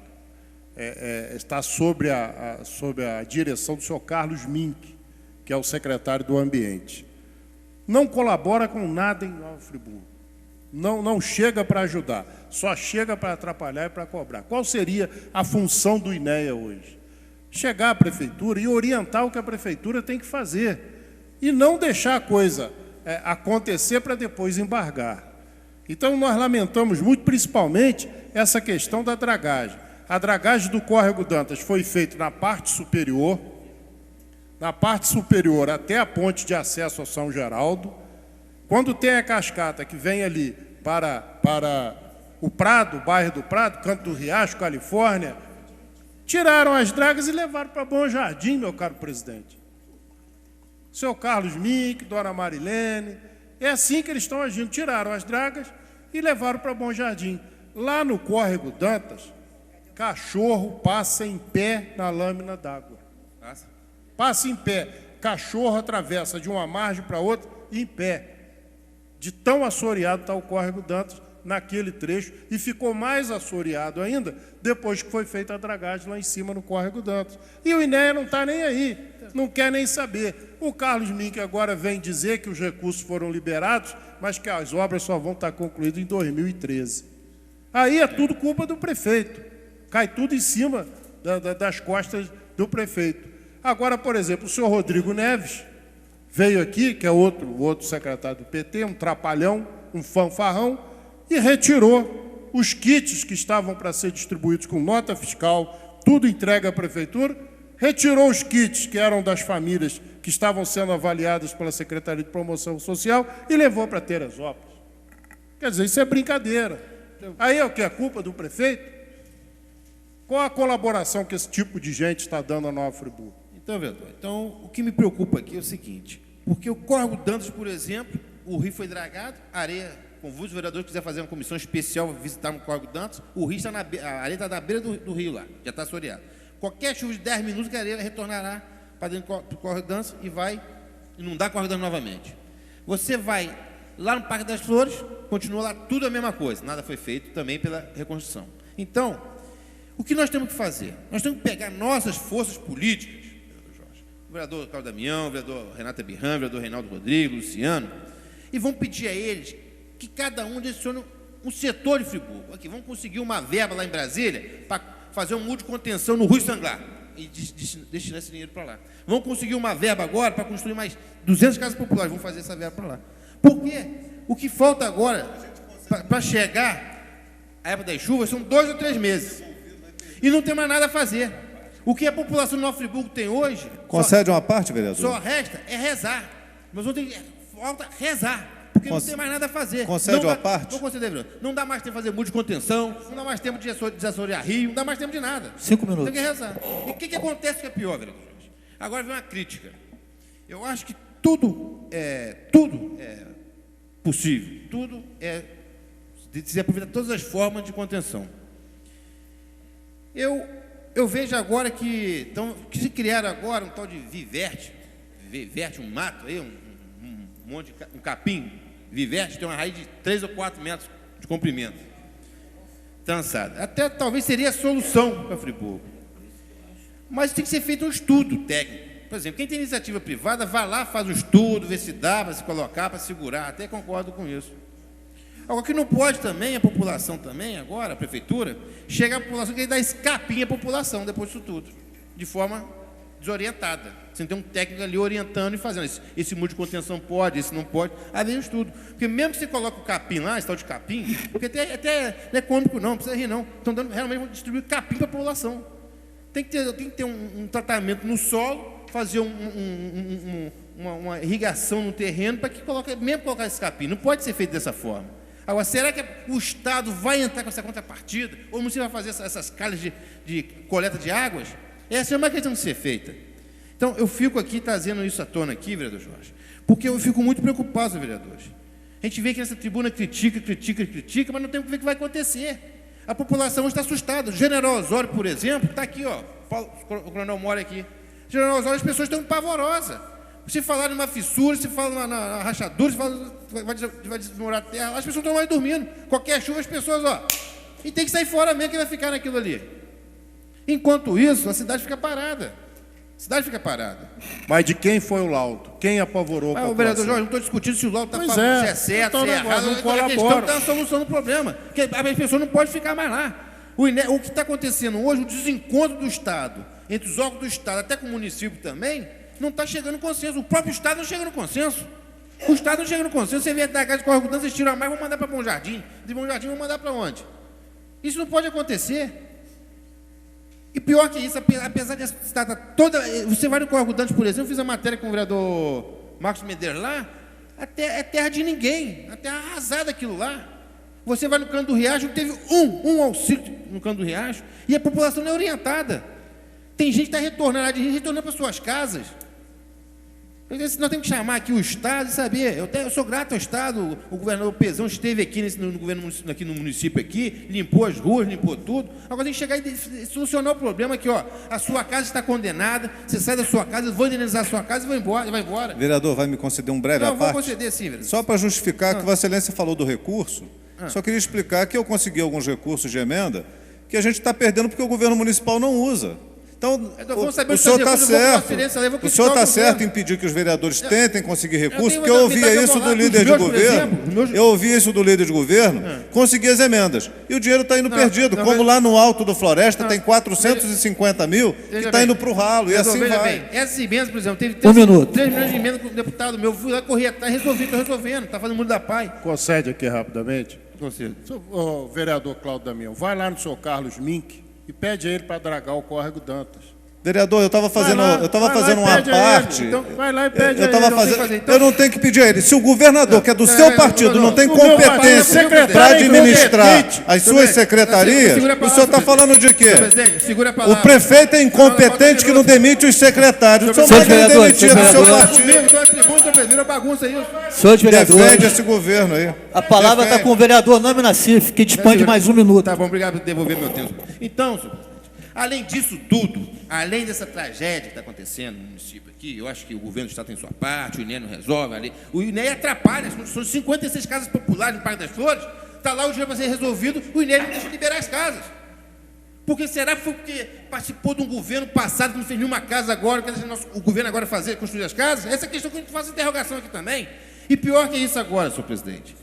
Está sob a direção do senhor Carlos Mink, que é o secretário do Ambiente. Não colabora com nada em Nova Friburgo. Não chega para ajudar, só chega para atrapalhar e para cobrar. Qual seria a função do INEA hoje? Chegar à prefeitura e orientar o que a prefeitura tem que fazer. E não deixar a coisa acontecer para depois embargar. Então, nós lamentamos muito, principalmente, essa questão da dragagem. A dragagem do Córrego Dantas foi feita na parte superior até a ponte de acesso ao São Geraldo. Quando tem a cascata que vem ali para o Prado, o bairro do Prado, Canto do Riacho, Califórnia, tiraram as dragas e levaram para Bom Jardim, meu caro presidente. Seu Carlos Mink, Dona Marilene, é assim que eles estão agindo. Tiraram as dragas e levaram para Bom Jardim. Lá no Córrego Dantas, cachorro passa em pé na lâmina d'água. Passa em pé. Cachorro atravessa de uma margem para outra em pé. De tão assoreado está o Córrego Dantas naquele trecho, e ficou mais assoreado ainda depois que foi feita a dragagem lá em cima no Córrego Dantas. E o INEA não está nem aí, não quer nem saber. O Carlos Mink agora vem dizer que os recursos foram liberados, mas que as obras só vão estar concluídas em 2013. Aí é tudo culpa do prefeito, cai tudo em cima das costas do prefeito. Agora, por exemplo, o senhor Rodrigo Neves veio aqui, que é o outro secretário do PT, um trapalhão, um fanfarrão, e retirou os kits que estavam para ser distribuídos com nota fiscal, tudo entregue à prefeitura, retirou os kits que eram das famílias que estavam sendo avaliadas pela Secretaria de Promoção Social e levou para Teresópolis. Quer dizer, isso é brincadeira. Aí é o que? A culpa do prefeito? Qual a colaboração que esse tipo de gente está dando à Nova Friburgo? Então, vereador, o que me preocupa aqui é o seguinte, porque o Córrego Dantas, por exemplo, o rio foi dragado, a areia, convulso, os vereadores quiser fazer uma comissão especial visitar no Córrego Dantas, o rio está a areia está na beira do rio lá, já está assoreado. Qualquer chuva de 10 minutos, a areia retornará para dentro do Córrego Dantas e vai inundar o Córrego Dantas novamente. Você vai lá no Parque das Flores, continua lá tudo a mesma coisa, nada foi feito também pela reconstrução. Então, o que nós temos que fazer? Nós temos que pegar nossas forças políticas, vereador Jorge, o vereador Carlos Damião, o vereador Renata Birram, o vereador Reinaldo Rodrigues, Luciano, e vamos pedir a eles que cada um direcione um setor de Friburgo. Aqui, vamos conseguir uma verba lá em Brasília para fazer um muro de contenção no Rui Sanglar e destinar esse dinheiro para lá. Vamos conseguir uma verba agora para construir mais 200 casas populares, vamos fazer essa verba para lá. Porque o que falta agora para chegar a época das chuvas são 2 ou 3 meses. E não tem mais nada a fazer. O que a população de Nova Friburgo tem hoje... Concede uma parte, vereador? Só resta é rezar. Mas falta rezar, porque não tem mais nada a fazer. Concede uma parte? Vou conceder, vereador. Não dá mais tempo de fazer muro de contenção, não dá mais tempo de desassorear rio, não dá mais tempo de nada. 5 minutos. Tem que rezar. E o que acontece que é pior, vereador? Agora vem uma crítica. Eu acho que tudo é possível, tudo é de se aproveitar todas as formas de contenção. Eu vejo agora que se criaram agora um tal de viverte, um mato aí, um monte de um capim, viverte, tem uma raiz de 3 ou 4 metros de comprimento, trançada. Até talvez seria a solução para Friburgo. Mas tem que ser feito um estudo técnico. Por exemplo, quem tem iniciativa privada, vai lá, faz um estudo, vê se dá para se colocar, para segurar, até concordo com isso. Agora, o que não pode também, a população também, agora, a prefeitura, chega a população que dá escapinha à população depois disso tudo, de forma desorientada. Você tem um técnico ali orientando e fazendo. Esse muro de contenção pode, esse não pode. Aí vem o estudo. Porque mesmo que você coloque o capim lá, esse tal de capim, porque até não é cômico não precisa rir não. Estão dando, realmente vão distribuir capim para a população. Tem que ter um tratamento no solo, fazer uma irrigação no terreno para que mesmo colocar esse capim. Não pode ser feito dessa forma. Agora, será que o Estado vai entrar com essa contrapartida? Ou você vai fazer essas calhas de coleta de águas? Essa é uma questão de ser feita. Então, eu fico aqui trazendo isso à tona aqui, vereador Jorge, porque eu fico muito preocupado, vereadores. A gente vê que nessa tribuna critica, mas não tem o que ver o que vai acontecer. A população está assustada. O General Osório, por exemplo, está aqui, ó. O coronel mora aqui. General Osório, as pessoas estão pavorosas. Se falar numa fissura, se fala na rachadura, se fala vai desmorar a terra, as pessoas estão lá dormindo. Qualquer chuva, as pessoas, ó. E tem que sair fora mesmo que vai ficar naquilo ali. Enquanto isso, a cidade fica parada. Mas de quem foi o laudo? Quem apavorou a população? O vereador Jorge, não estou discutindo se o laudo está se é certo, se é errado. A questão está a solução do problema. Porque as pessoas não podem ficar mais lá. O que está acontecendo hoje, o desencontro do Estado, entre os órgãos do Estado, até com o município também, não está chegando no consenso. O próprio Estado não chega no consenso. O Estado não chega no consenso. Você vê da casa de Córrego Dantas, vocês tiram a mais, vão mandar para Bom Jardim. De Bom Jardim vão mandar para onde? Isso não pode acontecer. E pior que isso, apesar de estar toda... Você vai no Córrego Dantas, por exemplo, eu fiz a matéria com o vereador Marcos Medeiros lá, é terra de ninguém, a terra arrasada aquilo lá. Você vai no Canto do Riacho, não teve um auxílio no Canto do Riacho, e a população não é orientada. Tem gente que está retornando para suas casas. Nós temos que chamar aqui o Estado e saber. Eu sou grato ao Estado. O governador Pezão esteve aqui aqui no município, limpou as ruas, limpou tudo. Agora tem que chegar e solucionar o problema aqui, ó. A sua casa está condenada, você sai da sua casa, vou indenizar a sua casa e vai embora. Vereador, vai me conceder um breve à parte? Não, vou conceder sim, vereador. Só para justificar que Vossa Excelência falou do recurso, só queria explicar que eu consegui alguns recursos de emenda que a gente está perdendo porque o governo municipal não usa. Então, vamos saber o senhor está certo. O O senhor está certo em pedir que os vereadores tentem conseguir recursos, porque eu ouvia isso do líder de governo. Eu ouvi isso do líder de governo, conseguir as emendas. E o dinheiro está indo perdido. Como lá no Alto do Floresta tem 450 mil que está indo para o ralo. E assim vai. Essas emendas, por exemplo, teve 1 minuto. 3 milhões de emendas com o deputado meu. Fui lá, corri atrás, estou resolvendo. Está fazendo mundo da PAI. Concede aqui rapidamente. Concedo. O vereador Cláudio Damião, vai lá no senhor Carlos Mink e pede a ele para dragar o córrego Dantas. Vereador, eu estava fazendo uma parte. Então, vai lá e pede eu não tenho que pedir a ele. Se o governador, que é do seu partido, não tem competência para administrar as suas secretarias, o senhor está falando de quê? O prefeito é incompetente que não demite os secretários. O senhor vai demitir do seu partido. Senhores vereadores, Defende esse governo aí. a palavra está com o vereador Nami Nassif, que dispõe de mais 1 minuto. Tá bom, obrigado por devolver meu tempo. Então, senhor presidente, além disso tudo, além dessa tragédia que está acontecendo no município aqui, eu acho que o governo do Estado tem sua parte, o INEA não resolve ali. O INEA atrapalha as condições. 56 casas populares no Parque das Flores, está lá o dinheiro para ser resolvido, o INEA não deixa liberar as casas. Porque será que foi porque participou de um governo passado que não fez nenhuma casa agora, que o governo agora fazer, construir as casas? Essa é a questão que a gente faz interrogação aqui também. E pior que isso agora, senhor presidente.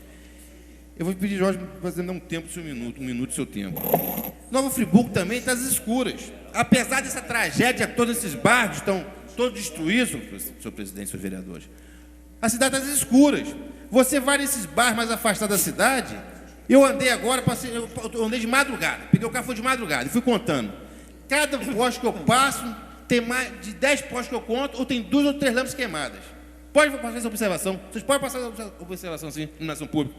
Eu vou pedir, Jorge, para você dar um tempo do seu minuto, 1 minuto do seu tempo. Nova Friburgo também está às escuras. Apesar dessa tragédia, todos esses bairros estão todos destruídos, senhor presidente, senhores vereadores. A cidade está às escuras. Você vai nesses bairros mais afastados da cidade. Eu andei agora, eu andei de madrugada. Peguei o carro, foi de madrugada e fui contando. Cada poste que eu passo, tem mais de 10 postes que eu conto, ou tem 2 ou 3 lâmpadas queimadas. Pode fazer essa observação? Vocês podem passar essa observação assim, iluminação pública.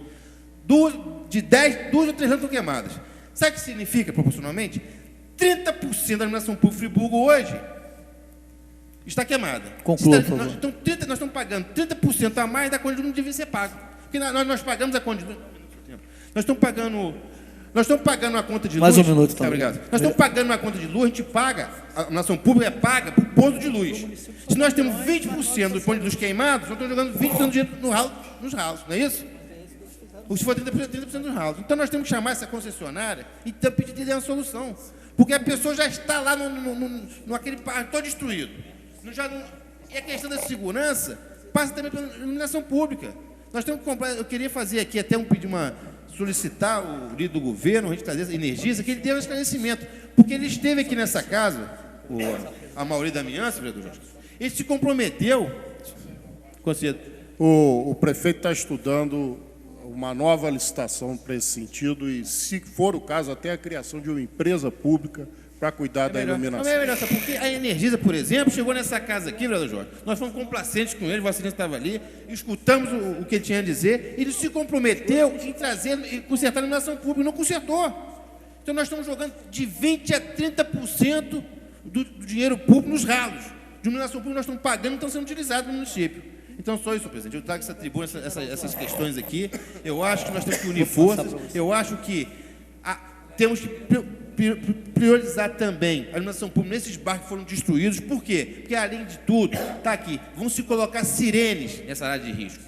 2 ou 3 lâmpadas queimadas. Sabe o que significa, proporcionalmente? 30% da iluminação pública Friburgo hoje está queimada. Conclua, por favor. Então, nós estamos pagando 30% a mais da conta de luz não devia ser pago. Porque nós pagamos a conta de luz. Nós estamos pagando a conta de luz. Mais 1 minuto, tá? Obrigado. Nós estamos pagando uma conta de luz, a gente paga, a iluminação pública é paga por ponto de luz. Se nós temos 20% dos pontos de luz queimados, nós estamos jogando 20% do dinheiro nos ralos, não é isso? Ou se for 30% dos ralos. Então nós temos que chamar essa concessionária e pedir de uma solução. Porque a pessoa já está lá naquele parque todo destruído. E a questão da segurança passa também pela iluminação pública. Nós temos que comprar. Eu queria fazer aqui até solicitar o líder do governo, a gente trazer Energisa, que ele dê um esclarecimento. Porque ele esteve aqui nessa casa, a Mauri Damiança, vereador Jorge, ele se comprometeu. O prefeito está estudando uma nova licitação para esse sentido e, se for o caso, até a criação de uma empresa pública para cuidar da iluminação. É melhor, porque a Energisa, por exemplo, chegou nessa casa aqui, vereador Jorge, nós fomos complacentes com ele, o Vossa Excelência estava ali, escutamos o que ele tinha a dizer, ele se comprometeu em trazer e consertar a iluminação pública, não consertou. Então nós estamos jogando de 20% a 30% do dinheiro público nos ralos. De iluminação pública nós estamos pagando e estão sendo utilizados no município. Então, só isso, presidente. Eu trago essa tribuna, essas questões aqui. Eu acho que nós temos que unir forças. Eu acho que temos que priorizar também a iluminação pública nesses bairros que foram destruídos. Por quê? Porque, além de tudo, está aqui, vão se colocar sirenes nessa área de risco.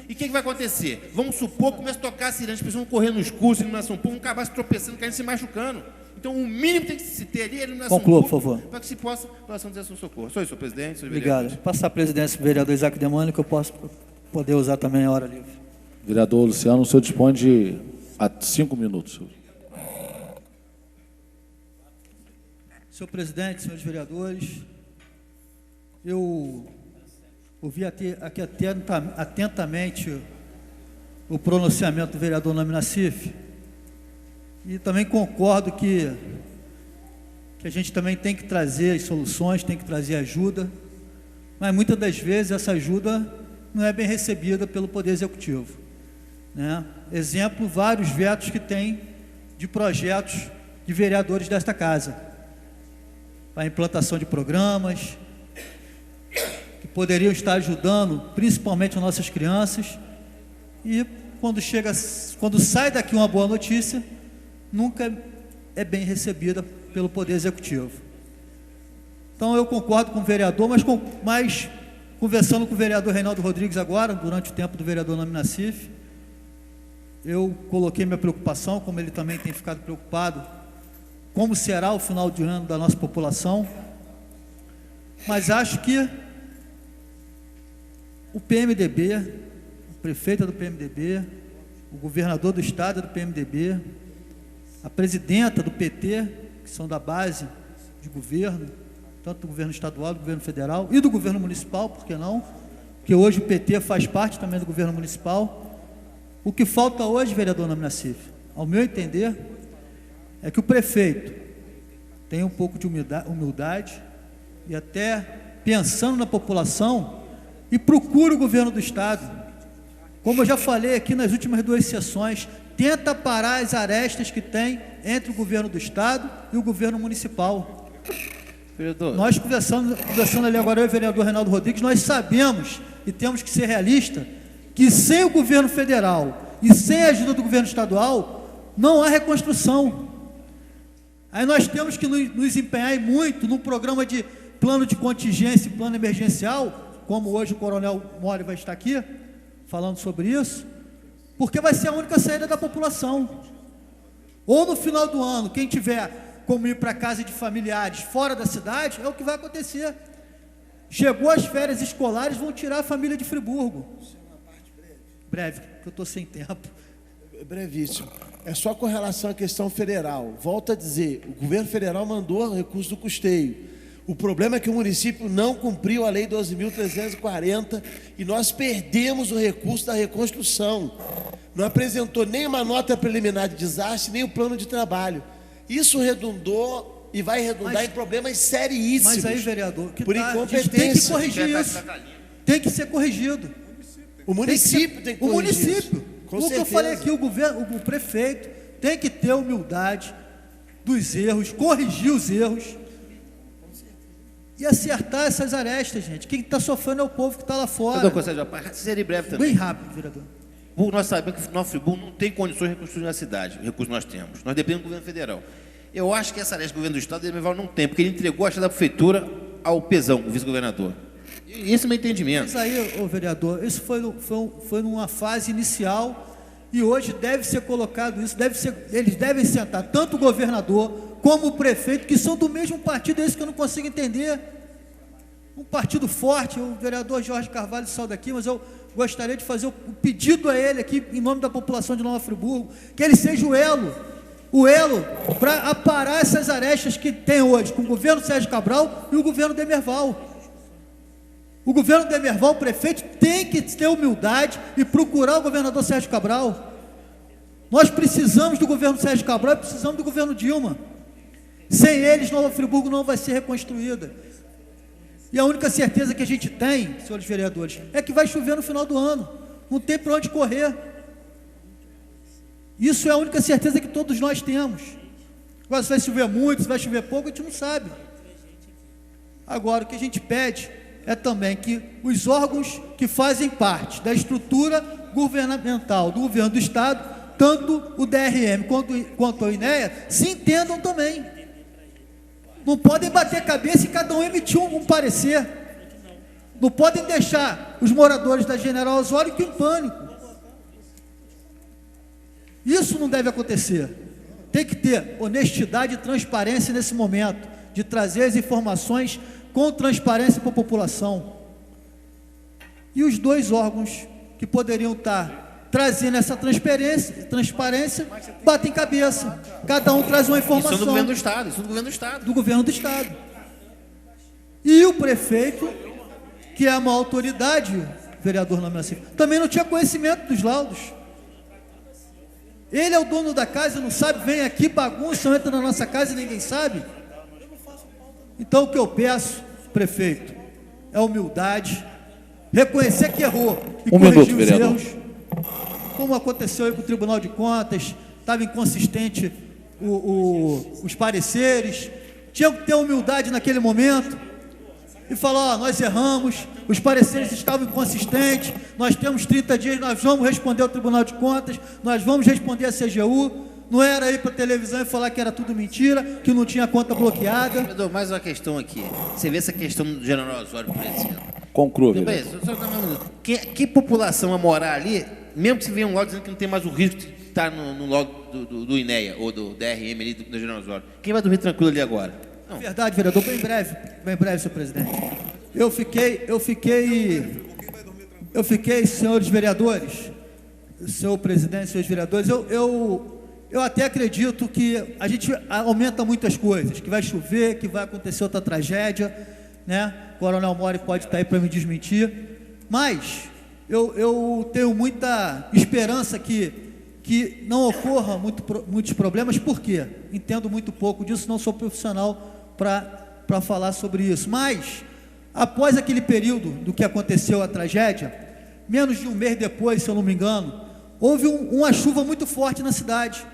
E o que vai acontecer? Vamos supor que comece a tocar sirenes, as pessoas vão correr nos cursos de iluminação pública, vão acabar se tropeçando, caindo, se machucando. Então, o mínimo que tem que se ter ali é a iluminação Conclua, pública, por favor. para que se possa doação de ação socorro. Só isso, senhor presidente. Senhor Obrigado. Passar a presidência do vereador Isaac Demônio, que eu posso poder usar também a hora livre. Vereador Luciano, o senhor dispõe de 5 minutos. Senhor presidente, senhores vereadores, eu ouvi aqui atentamente o pronunciamento do vereador Nami Nassif e também concordo que a gente também tem que trazer as soluções, tem que trazer ajuda, mas muitas das vezes essa ajuda não é bem recebida pelo Poder Executivo, né? Exemplo, vários vetos que tem de projetos de vereadores desta casa, para a implantação de programas que poderiam estar ajudando principalmente as nossas crianças, e quando sai daqui uma boa notícia, nunca é bem recebida pelo Poder Executivo. Então eu concordo com o vereador, mas conversando com o vereador Reinaldo Rodrigues agora, durante o tempo do vereador Nami Nassif, eu coloquei minha preocupação, como ele também tem ficado preocupado, como será o final de ano da nossa população, mas acho que o PMDB, o prefeito é do PMDB, o governador do estado é do PMDB, a presidenta do PT, que são da base de governo, tanto do governo estadual, do governo federal e do governo municipal, por que não? Porque hoje o PT faz parte também do governo municipal. O que falta hoje, vereador Nami Nassif, ao meu entender, é que o prefeito tenha um pouco de humildade e até pensando na população e procure o governo do estado. Como eu já falei aqui nas últimas 2 sessões, tenta parar as arestas que tem entre o governo do estado e o governo municipal. Vereador. Nós conversando ali agora, eu e o vereador Reinaldo Rodrigues, nós sabemos e temos que ser realistas que sem o governo federal e sem a ajuda do governo estadual, não há reconstrução. Aí nós temos que nos empenhar muito num programa de plano de contingência e plano emergencial, como hoje o coronel Mori vai estar aqui, falando sobre isso, porque vai ser a única saída da população. Ou no final do ano, quem tiver como ir para casa de familiares fora da cidade, é o que vai acontecer. Chegou as férias escolares, vão tirar a família de Friburgo. Breve, porque eu estou sem tempo. Brevíssimo. É só com relação à questão federal. Volto a dizer, o governo federal mandou o recurso do custeio. O problema é que o município não cumpriu a Lei 12.340 e nós perdemos o recurso da reconstrução. Não apresentou nem uma nota preliminar de desastre, nem o plano de trabalho. Isso redundou e vai redundar em problemas seríssimos. Mas aí, vereador, por incompetência. Tem que corrigir isso. Tem que ser corrigido. O município tem que corrigir. O município. Com o que eu falei aqui, o prefeito tem que ter humildade dos erros, corrigir os erros e acertar essas arestas, gente. Quem está sofrendo é o povo que está lá fora. Vereador Conselho, seria breve também. Bem rápido, vereador. Nós sabemos que Nova Friburgo não tem condições de reconstruir a cidade, o recurso nós temos. Nós dependemos do governo federal. Eu acho que essa aresta do governo do estado de Demerval não tem, porque ele entregou a chave da prefeitura ao Pezão, o vice-governador. Esse é o meu entendimento. Mas aí, vereador, isso foi numa fase inicial e hoje deve ser colocado isso, eles devem sentar, tanto o governador como o prefeito, que são do mesmo partido, é isso que eu não consigo entender. Um partido forte, o vereador Jorge Carvalho saiu daqui, mas eu gostaria de fazer o pedido a ele aqui, em nome da população de Nova Friburgo, que ele seja o elo para aparar essas arestas que tem hoje com o governo Sérgio Cabral e o governo Demerval. O governo Demerval, o prefeito, tem que ter humildade e procurar o governador Sérgio Cabral. Nós precisamos do governo Sérgio Cabral e precisamos do governo Dilma. Sem eles, Nova Friburgo não vai ser reconstruída. E a única certeza que a gente tem, senhores vereadores, é que vai chover no final do ano. Não tem para onde correr. Isso é a única certeza que todos nós temos. Agora, se vai chover muito, se vai chover pouco, a gente não sabe. Agora, o que a gente pede é também que os órgãos que fazem parte da estrutura governamental do governo do estado, tanto o DRM quanto a INEA, se entendam também. Não podem bater cabeça e cada um emitir um parecer. Não podem deixar os moradores da General Osório em pânico. Isso não deve acontecer. Tem que ter honestidade e transparência nesse momento, de trazer as informações com transparência para a população. E os 2 órgãos que poderiam estar trazendo essa transparência, batem cabeça. Cada um traz uma informação. Isso é do governo do estado, isso é do governo do estado. Do governo do estado. E o prefeito, que é uma autoridade, vereador Nami Nassif, também não tinha conhecimento dos laudos. Ele é o dono da casa, não sabe, vem aqui, bagunça, entra na nossa casa e ninguém sabe. Então, o que eu peço, prefeito, é humildade, reconhecer que errou e corrigir os erros, como aconteceu aí com o Tribunal de Contas, estava inconsistente os pareceres, tinha que ter humildade naquele momento e falar, nós erramos, os pareceres estavam inconsistentes, nós temos 30 dias, nós vamos responder ao Tribunal de Contas, nós vamos responder à CGU. Não era ir para a televisão e falar que era tudo mentira, que não tinha conta bloqueada. Vereador, mais uma questão aqui. Você vê essa questão do General Osório, por exemplo. Conclua, que população a morar ali, mesmo que se venha um laudo dizendo que não tem mais o risco de estar no laudo do INEA ou do DRM ali, do General Osório, quem vai dormir tranquilo ali agora? Verdade, vereador, bem breve, senhor presidente. Eu fiquei, senhores vereadores, senhor presidente, senhores vereadores, eu até acredito que a gente aumenta muitas coisas, que vai chover, que vai acontecer outra tragédia, né? O Coronel Mori pode estar aí para me desmentir, mas eu tenho muita esperança que não ocorra muitos problemas. Por quê? Entendo muito pouco disso, não sou profissional para falar sobre isso, mas após aquele período do que aconteceu a tragédia, menos de um mês depois, se eu não me engano, houve uma chuva muito forte na cidade.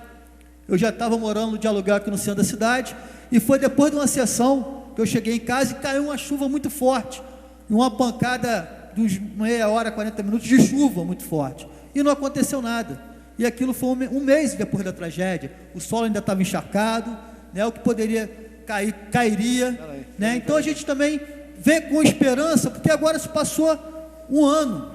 Eu já estava morando de aluguel aqui no centro da cidade, e foi depois de uma sessão que eu cheguei em casa e caiu uma chuva muito forte, uma pancada de uns meia hora, 40 minutos de chuva muito forte, e não aconteceu nada. E aquilo foi um mês depois da tragédia, o solo ainda estava encharcado, né, o que poderia cair, cairia, né? Então a gente também vê com esperança, porque agora se passou um ano,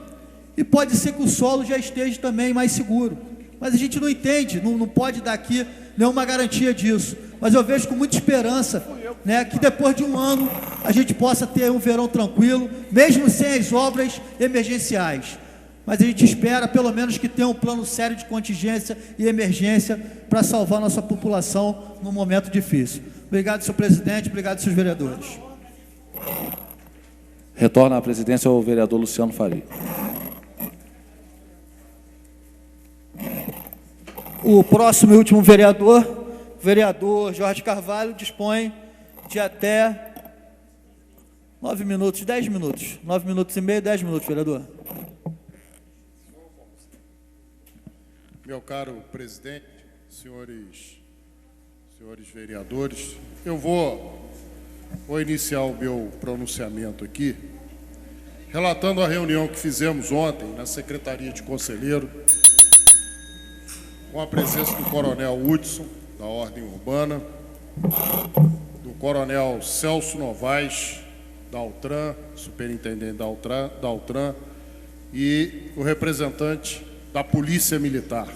e pode ser que o solo já esteja também mais seguro, mas a gente não entende, não pode dar aqui nenhuma garantia disso, mas eu vejo com muita esperança, né, que depois de um ano a gente possa ter um verão tranquilo, mesmo sem as obras emergenciais, mas a gente espera pelo menos que tenha um plano sério de contingência e emergência para salvar nossa população num momento difícil. Obrigado, senhor presidente, obrigado, senhores vereadores. Retorna à presidência o vereador Luciano Faria. O próximo e último vereador, vereador Jorge Carvalho, dispõe de até 9 minutos, 10 minutos, 9 minutos e meio, 10 minutos, vereador. Meu caro presidente, senhores vereadores, eu vou iniciar o meu pronunciamento aqui, relatando a reunião que fizemos ontem na Secretaria de Conselheiro, com a presença do Coronel Hudson, da Ordem Urbana, do Coronel Celso Novaes, da Altran, superintendente da Altran, e o representante da Polícia Militar.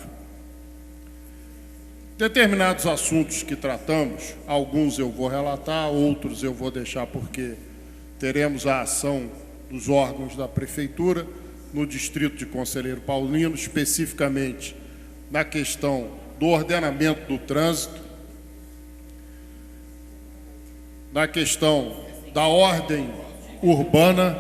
Determinados assuntos que tratamos, alguns eu vou relatar, outros eu vou deixar porque teremos a ação dos órgãos da Prefeitura no Distrito de Conselheiro Paulino, especificamente na questão do ordenamento do trânsito, na questão da ordem urbana,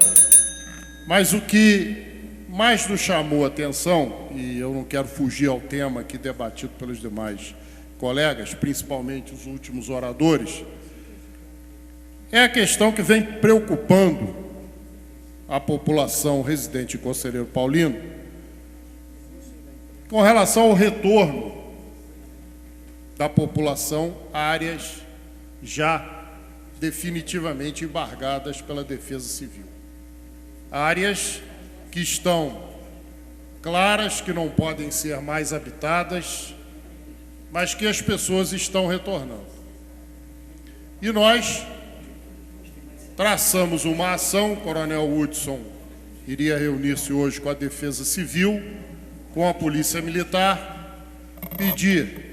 mas o que mais nos chamou a atenção, e eu não quero fugir ao tema aqui debatido pelos demais colegas, principalmente os últimos oradores, é a questão que vem preocupando a população residente em Conselheiro Paulino, com relação ao retorno da população a áreas já definitivamente embargadas pela Defesa Civil. Áreas que estão claras, que não podem ser mais habitadas, mas que as pessoas estão retornando. E nós traçamos uma ação, o Coronel Hudson iria reunir-se hoje com a Defesa Civil, com a Polícia Militar, pedir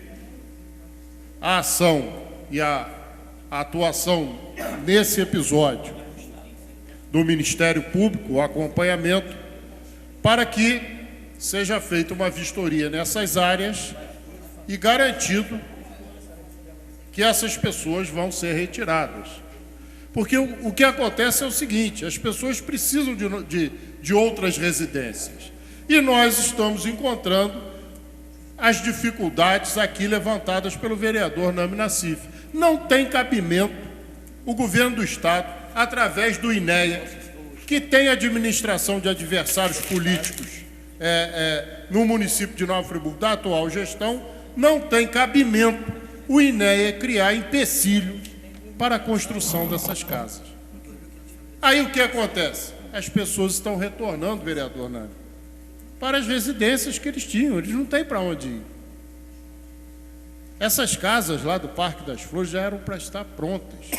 a ação e a atuação nesse episódio do Ministério Público, o acompanhamento, para que seja feita uma vistoria nessas áreas e garantido que essas pessoas vão ser retiradas. Porque o que acontece é o seguinte, as pessoas precisam de outras residências. E nós estamos encontrando as dificuldades aqui levantadas pelo vereador Nami Nassif. Não tem cabimento o governo do Estado, através do INEA, que tem administração de adversários políticos no município de Nova Friburgo, da atual gestão, não tem cabimento o INEA criar empecilho para a construção dessas casas. Aí o que acontece? As pessoas estão retornando, vereador Nami, para as residências que eles tinham, eles não têm para onde ir. Essas casas lá do Parque das Flores já eram para estar prontas.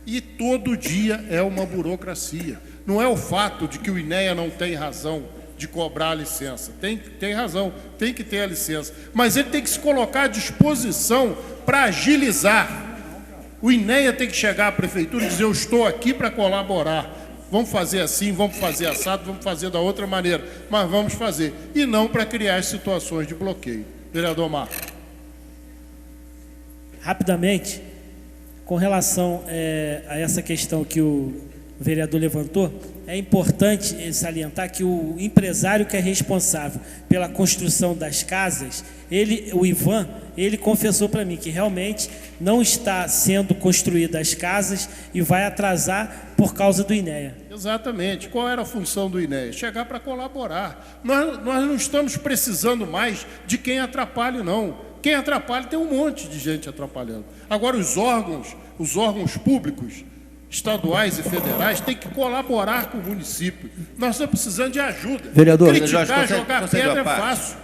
E todo dia é uma burocracia. Não é o fato de que o INEA não tem razão de cobrar a licença. Tem razão, tem que ter a licença. Mas ele tem que se colocar à disposição para agilizar O INEA tem que chegar à prefeitura e dizer: eu estou aqui para colaborar. Vamos fazer assim, vamos fazer assado, vamos fazer da outra maneira, mas vamos fazer. E não para criar situações de bloqueio. Vereador Marcos. Rapidamente, com relação a essa questão que o vereador levantou, é importante salientar que o empresário que é responsável pela construção das casas, o Ivan, ele confessou para mim que realmente não está sendo construídas as casas e vai atrasar por causa do INEA. Exatamente. Qual era a função do INEA? Chegar para colaborar. Nós não estamos precisando mais de quem atrapalhe, não. Quem atrapalha, tem um monte de gente atrapalhando. Agora, os órgãos públicos, estaduais e federais, têm que colaborar com o município. Nós estamos precisando de ajuda. Vereador, criticar, jogar pedra é fácil.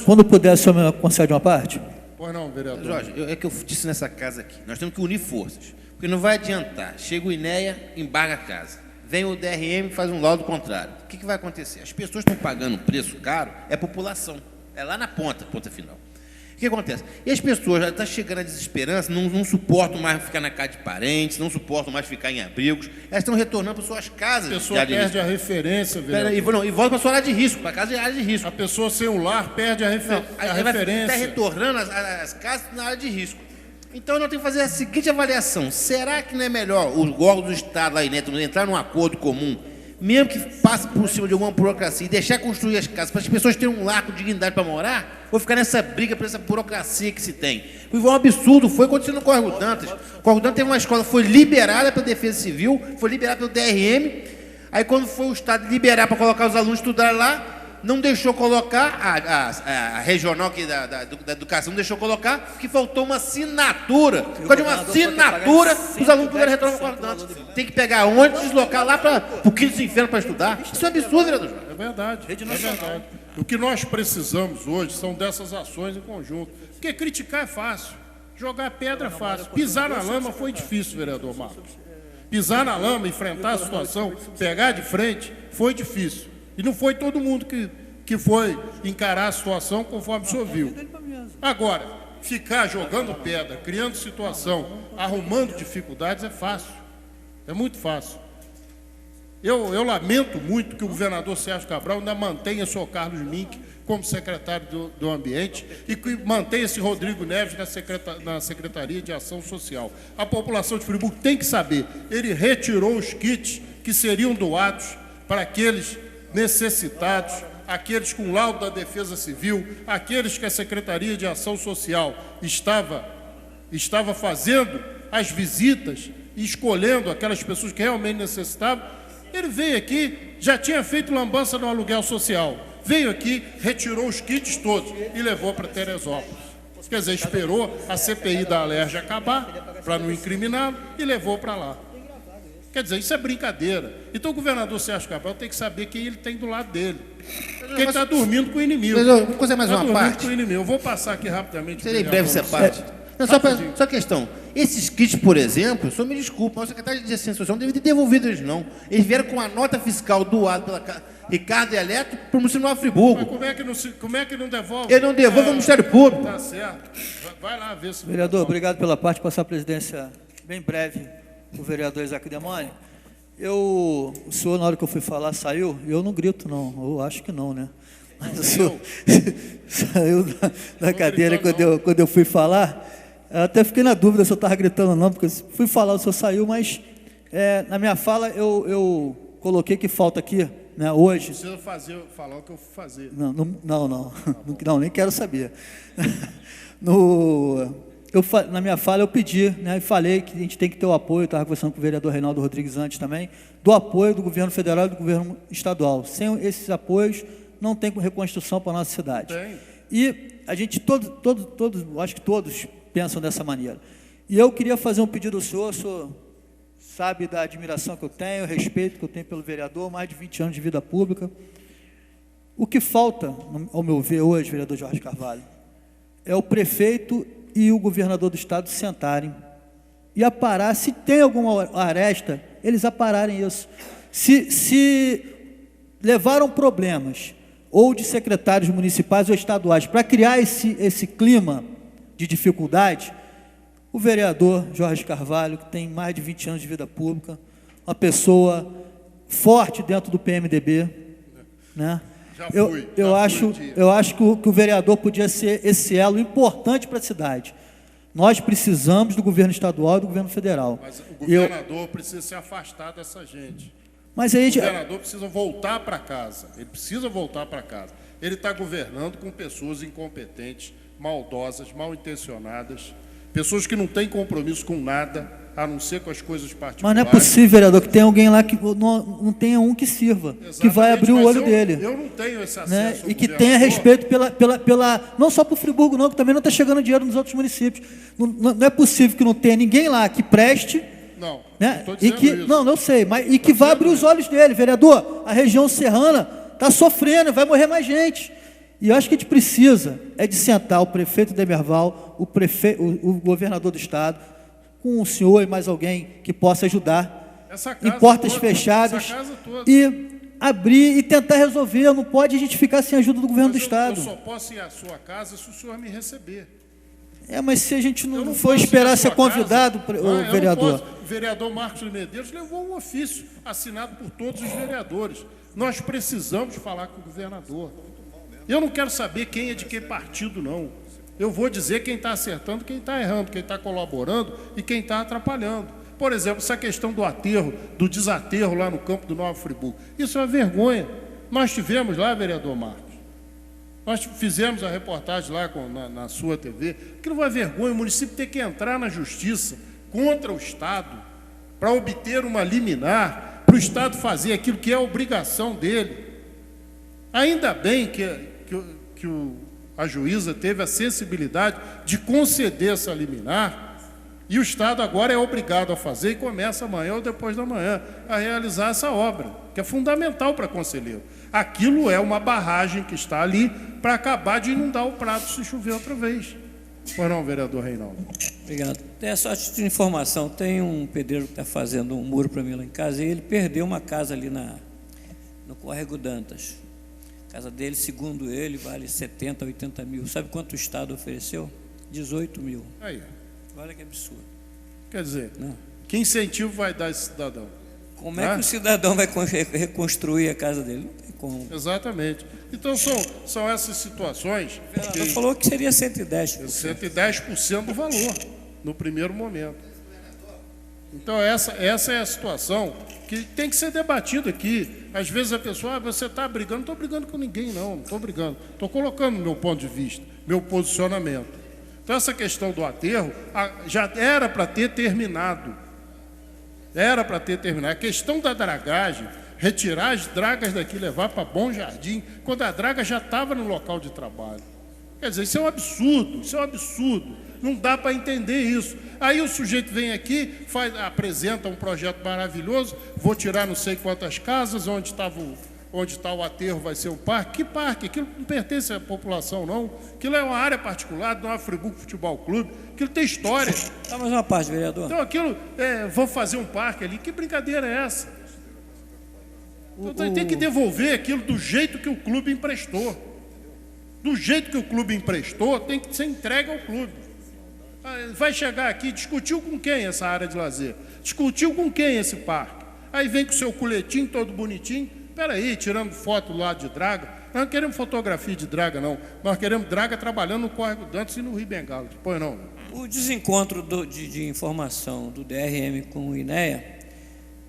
Quando puder, o senhor me concede uma parte? Pois não, vereador. Jorge, é que eu disse nessa casa aqui, nós temos que unir forças, porque não vai adiantar. Chega o INEA, embarga a casa. Vem o DRM e faz um laudo contrário. O que vai acontecer? As pessoas estão pagando um preço caro, é a população. É lá na ponta final. O que acontece? E as pessoas já estão chegando à desesperança, não suportam mais ficar na casa de parentes, não suportam mais ficar em abrigos, elas estão retornando para suas casas. A pessoa perde a referência, vereador. E volta para sua área de risco, para a casa de área de risco. A pessoa sem o lar perde a referência. Está retornando as casas na área de risco. Então, nós temos que fazer a seguinte avaliação: será que não é melhor os órgãos do Estado lá, entrar num acordo comum, mesmo que passe por cima de alguma burocracia, e deixar construir as casas para as pessoas terem um lar com dignidade para morar, ou ficar nessa briga por essa burocracia que se tem? Foi um absurdo, foi acontecendo no Córrego Dantas. O Córrego Dantas teve uma escola, foi liberada pela Defesa Civil, foi liberada pelo DRM, aí quando foi o Estado liberar para colocar os alunos estudar lá, não deixou colocar, a regional aqui da educação não deixou colocar, porque faltou uma assinatura. Por causa de uma assinatura, os alunos puderam retornar para o Córrego Dantas. Tem que pegar ônibus, deslocar lá para o Quinto dos Infernos para estudar. Isso é absurdo, vereador. É verdade, é verdade. O que nós precisamos hoje são dessas ações em conjunto. Porque criticar é fácil, jogar pedra é fácil. Pisar na lama foi difícil, vereador Marcos. Pisar na lama, enfrentar a situação, pegar de frente, foi difícil. E não foi todo mundo que foi encarar a situação conforme o senhor viu. Agora, ficar jogando pedra, criando situação, arrumando dificuldades é fácil. É muito fácil. Eu lamento muito que o governador Sérgio Cabral ainda mantenha o senhor Carlos Mink como secretário do Ambiente e que mantenha esse Rodrigo Neves na Secretaria de Ação Social. A população de Friburgo tem que saber, ele retirou os kits que seriam doados para aqueles necessitados, aqueles com laudo da Defesa Civil, aqueles que a Secretaria de Ação Social estava fazendo as visitas e escolhendo aquelas pessoas que realmente necessitavam. Ele veio aqui, já tinha feito lambança no aluguel social, veio aqui, retirou os kits todos e levou para Teresópolis. Quer dizer, esperou a CPI da Alerj acabar, para não incriminá-lo, e levou para lá. Quer dizer, isso é brincadeira. Então o governador Sérgio Cabral tem que saber quem ele tem do lado dele. Porque ele está dormindo com o inimigo. Mas, coisa mais uma parte. Com o inimigo. Eu vou passar aqui rapidamente. Seria breve essa parte. Não, só questão. Esses kits, por exemplo, só me desculpa, mas o secretário de Assistência Social não deve ter devolvido eles, não. Eles vieram com a nota fiscal doada pela Ricardo Eletro para o município de Friburgo. Mas como é que não devolve? Ele não devolve ao Ministério Público. Tá certo. Vai lá ver se... Vereador, obrigado pela parte. Passar a presidência bem breve o vereador Isaac Demone. O senhor, na hora que eu fui falar, saiu? Eu não grito, não. Eu acho que não, né? Mas o senhor saiu da cadeira quando eu fui falar. Eu até fiquei na dúvida se eu estava gritando ou não, porque fui falar, o senhor saiu, mas na minha fala eu coloquei que falta aqui, né, hoje. Não precisa falar o que eu vou fazer. Não, nem quero saber. Na minha fala eu pedi, né, e falei que a gente tem que ter o apoio, estava conversando com o vereador Reinaldo Rodrigues antes também, do apoio do governo federal e do governo estadual. Sem esses apoios, não tem reconstrução para a nossa cidade. E a gente, acho que todos pensam dessa maneira. E eu queria fazer um pedido ao senhor, o senhor sabe da admiração que eu tenho, o respeito que eu tenho pelo vereador, mais de 20 anos de vida pública. O que falta, ao meu ver hoje, vereador Jorge Carvalho, é o prefeito e o governador do estado sentarem e aparar, se tem alguma aresta, eles apararem isso. Se levaram problemas, ou de secretários municipais ou estaduais, para criar esse clima de dificuldade, o vereador Jorge Carvalho, que tem mais de 20 anos de vida pública, uma pessoa forte dentro do PMDB, né? Eu acho que o vereador podia ser esse elo importante para a cidade. Nós precisamos do governo estadual e do governo federal. Mas o governador precisa se afastar dessa gente. Mas a gente... O governador precisa voltar para casa. Ele precisa voltar para casa. Ele está governando com pessoas incompetentes, maldosas, mal intencionadas, pessoas que não têm compromisso com nada, a não ser com as coisas particulares. Mas não é possível, vereador, que tenha alguém lá que não tenha um que sirva, Exatamente, que vai abrir o olho dele. Eu não tenho esse acesso, né? ao E que governador. tenha respeito não só para o Friburgo, não, que também não está chegando dinheiro nos outros municípios. Não é possível que não tenha ninguém lá que preste. Não, né? estou dizendo isso. Não sei, mas e que vai abrir os olhos dele. Vereador, a região serrana está sofrendo, vai morrer mais gente. E eu acho que a gente precisa de sentar o prefeito Demerval, o governador do estado, com o senhor e mais alguém que possa ajudar, em portas fechadas, e abrir e tentar resolver. Não pode a gente ficar sem a ajuda do governo do estado. Eu só posso ir à sua casa se o senhor me receber. Mas se a gente não for esperar ser convidado, o vereador... O vereador Marcos Medeiros levou um ofício assinado por todos os vereadores. Nós precisamos falar com o governador. Eu não quero saber quem é de que partido, não. Eu vou dizer quem está acertando, quem está errando, quem está colaborando e quem está atrapalhando. Por exemplo, essa questão do aterro, do desaterro lá no campo do Nova Friburgo. Isso é uma vergonha. Nós tivemos lá, vereador Marcos. Nós fizemos a reportagem lá na sua TV. Aquilo é uma vergonha. O município tem que entrar na justiça contra o Estado para obter uma liminar, para o Estado fazer aquilo que é a obrigação dele. Ainda bem que a juíza teve a sensibilidade de conceder essa liminar e o Estado agora é obrigado a fazer e começa amanhã ou depois da manhã a realizar essa obra, que é fundamental para Conselheiro. Aquilo é uma barragem que está ali para acabar de inundar o Prato se chover outra vez. Pois não, vereador Reinaldo? Obrigado. Só de informação, tem um pedreiro que está fazendo um muro para mim lá em casa e ele perdeu uma casa ali no Córrego Dantas. A casa dele, segundo ele, vale 70, 80 mil. Sabe quanto o Estado ofereceu? 18 mil. Aí. Olha que absurdo. Quer dizer, que incentivo vai dar esse cidadão? Como é que o cidadão vai reconstruir a casa dele? Não tem como. Exatamente. Então, são essas situações... O vereador falou que seria 110%. 110% do valor, no primeiro momento. Então, essa é a situação que tem que ser debatida aqui. Às vezes a pessoa, você está brigando. Não estou brigando com ninguém, não estou brigando. Estou colocando meu ponto de vista, meu posicionamento. Então, essa questão do aterro já era para ter terminado. Era para ter terminado. A questão da dragagem, retirar as dragas daqui, levar para Bom Jardim, quando a draga já estava no local de trabalho. Quer dizer, isso é um absurdo, isso é um absurdo. Não dá para entender isso. Aí o sujeito vem aqui, apresenta um projeto maravilhoso, vou tirar não sei quantas casas, onde está o aterro vai ser um parque. Que parque? Aquilo não pertence à população, não. Aquilo é uma área particular, não é Friburgo Futebol Clube. Aquilo tem história. Tá mais uma parte, vereador. Então aquilo, vou fazer um parque ali. Que brincadeira é essa? Então, tem que devolver aquilo do jeito que o clube emprestou. Do jeito que o clube emprestou, tem que ser entregue ao clube. Vai chegar aqui, discutiu com quem essa área de lazer? Discutiu com quem esse parque? Aí vem com o seu coletinho todo bonitinho. Espera aí, tirando foto lá de draga. Nós não queremos fotografia de draga, não. Nós queremos draga trabalhando no Córrego Dantas e no Rio Bengala. Pois não. O desencontro de informação do DRM com o INEA,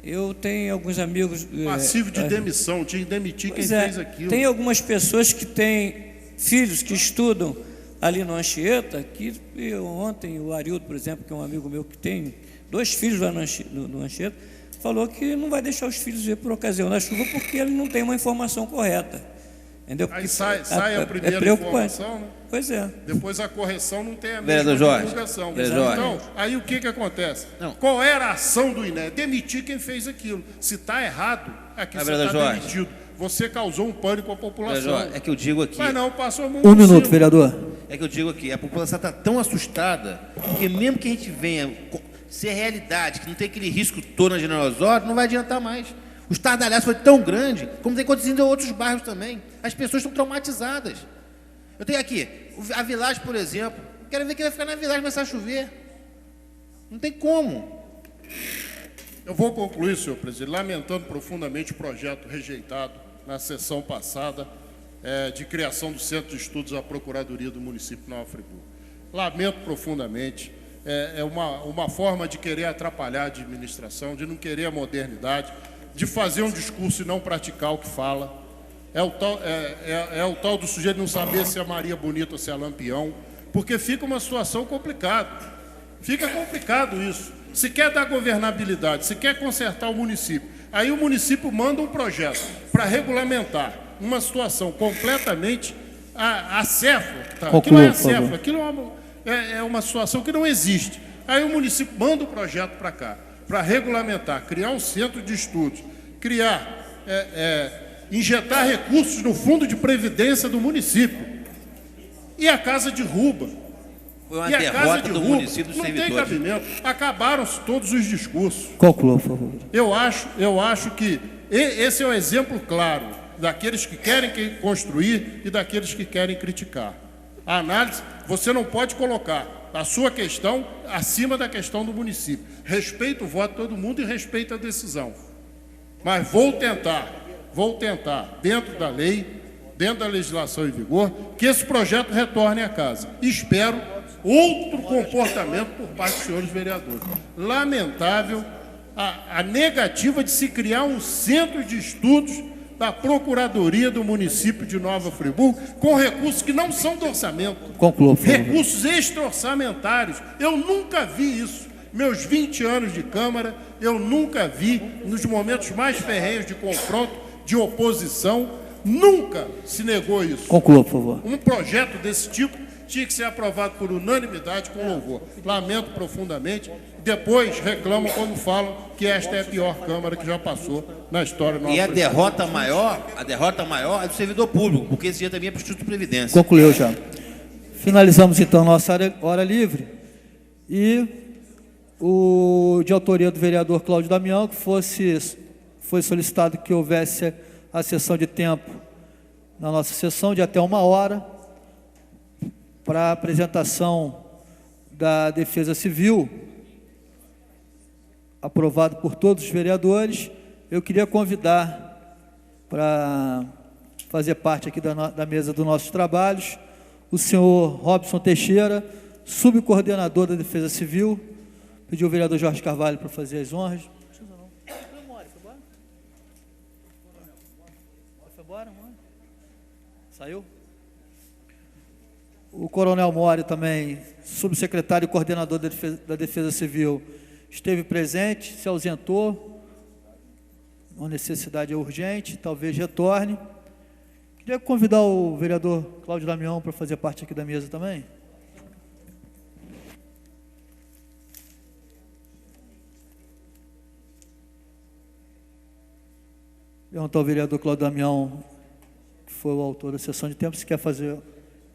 eu tenho alguns amigos... Passivo de demissão, tinha que demitir quem fez aquilo. Tem algumas pessoas que têm filhos que estudam ali no Anchieta, que ontem o Arildo, por exemplo, que é um amigo meu que tem 2 filhos lá no Anchieta, falou que não vai deixar os filhos ver por ocasião da chuva porque ele não tem uma informação correta. Entendeu? Porque aí sai a primeira informação, né? Pois é. Depois a correção não tem a Vereador mesma Jorge, divulgação. Vereador Então, aí o que acontece? Não. Qual era a ação do INEA? Demitir quem fez aquilo. Se está errado, aqui você está demitido. Você causou um pânico à população. Vereador, é que eu digo aqui... Mas não, passou muito. 1 minuto, vereador. É que eu digo aqui, a população está tão assustada que mesmo que a gente venha ser realidade, que não tem aquele risco todo na General Osório, não vai adiantar mais. O estardalhaço foi tão grande, como tem acontecido em outros bairros também. As pessoas estão traumatizadas. Eu tenho aqui, a Village, por exemplo, quero ver quem vai ficar na Village começar a chover. Não tem como. Eu vou concluir, senhor presidente, lamentando profundamente o projeto rejeitado na sessão passada de criação do Centro de Estudos da Procuradoria do município de Nova Friburgo. Lamento profundamente. É uma forma de querer atrapalhar a administração, de não querer a modernidade, de fazer um discurso e não praticar o que fala. É o tal do sujeito não saber se é Maria Bonita ou se é Lampião, porque fica uma situação complicada. Fica complicado isso. Se quer dar governabilidade, se quer consertar o município, aí o município manda um projeto para regulamentar uma situação completamente acéfala. Tá? Aquilo não é acéfala, aquilo é uma situação que não existe. Aí o município manda o projeto para cá, para regulamentar, criar um centro de estudos, injetar recursos no fundo de previdência do município. E a casa derruba. Foi uma derrota do município sem vitória. Não tem cabimento. Acabaram-se todos os discursos. Conclua, por favor. Eu acho que esse é um exemplo claro daqueles que querem construir e daqueles que querem criticar. A análise, você não pode colocar a sua questão acima da questão do município. Respeito o voto de todo mundo e respeito a decisão. Mas vou tentar, dentro da lei, dentro da legislação em vigor, que esse projeto retorne à casa. Espero outro comportamento por parte dos senhores vereadores. Lamentável a negativa de se criar um centro de estudos da Procuradoria do município de Nova Friburgo com recursos que não são do orçamento. Conclua, por favor. Recursos extra-orçamentários. Eu nunca vi isso. Meus 20 anos de Câmara, eu nunca vi, nos momentos mais ferrenhos de confronto, de oposição, nunca se negou isso. Conclua, por favor. Um projeto desse tipo tinha que ser aprovado por unanimidade com louvor. Lamento profundamente. Depois reclamam quando falam que esta é a pior Câmara que já passou na história nossa. E a derrota maior é do servidor público, porque esse dia também é para o Instituto de Previdência. Concluiu já. Finalizamos então nossa hora livre. E de autoria do vereador Cláudio Damião, que foi solicitado que houvesse a sessão de tempo na nossa sessão de até 1 hora para a apresentação da Defesa Civil, aprovado por todos os vereadores. Eu queria convidar para fazer parte aqui da mesa dos nossos trabalhos o senhor Robson Teixeira, subcoordenador da Defesa Civil. Pediu o vereador Jorge Carvalho para fazer as honras. Não precisa não. Foi embora? Saiu? O coronel Mori também, subsecretário e coordenador da Defesa Civil, esteve presente, se ausentou. Uma necessidade urgente, talvez retorne. Queria convidar o vereador Cláudio Damião para fazer parte aqui da mesa também. Perguntar ao vereador Cláudio Damião, que foi o autor da sessão de tempo, se quer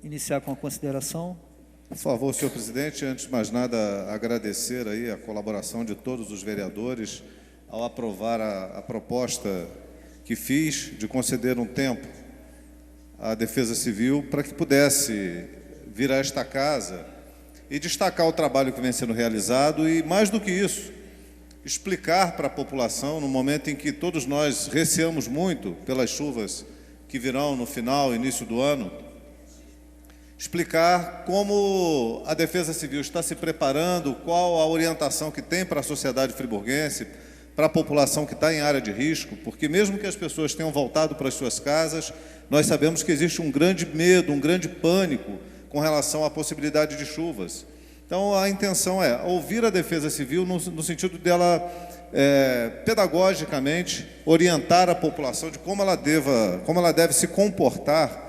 iniciar com a consideração. Por favor, senhor presidente, antes de mais nada, agradecer aí a colaboração de todos os vereadores ao aprovar a proposta que fiz de conceder um tempo à Defesa Civil para que pudesse vir a esta casa e destacar o trabalho que vem sendo realizado e, mais do que isso, explicar para a população, no momento em que todos nós receamos muito pelas chuvas que virão no final, início do ano, explicar como a Defesa Civil está se preparando, qual a orientação que tem para a sociedade friburguense, para a população que está em área de risco, porque mesmo que as pessoas tenham voltado para as suas casas, nós sabemos que existe um grande medo, um grande pânico com relação à possibilidade de chuvas. Então, a intenção é ouvir a Defesa Civil no sentido dela, pedagogicamente, orientar a população de como ela deve se comportar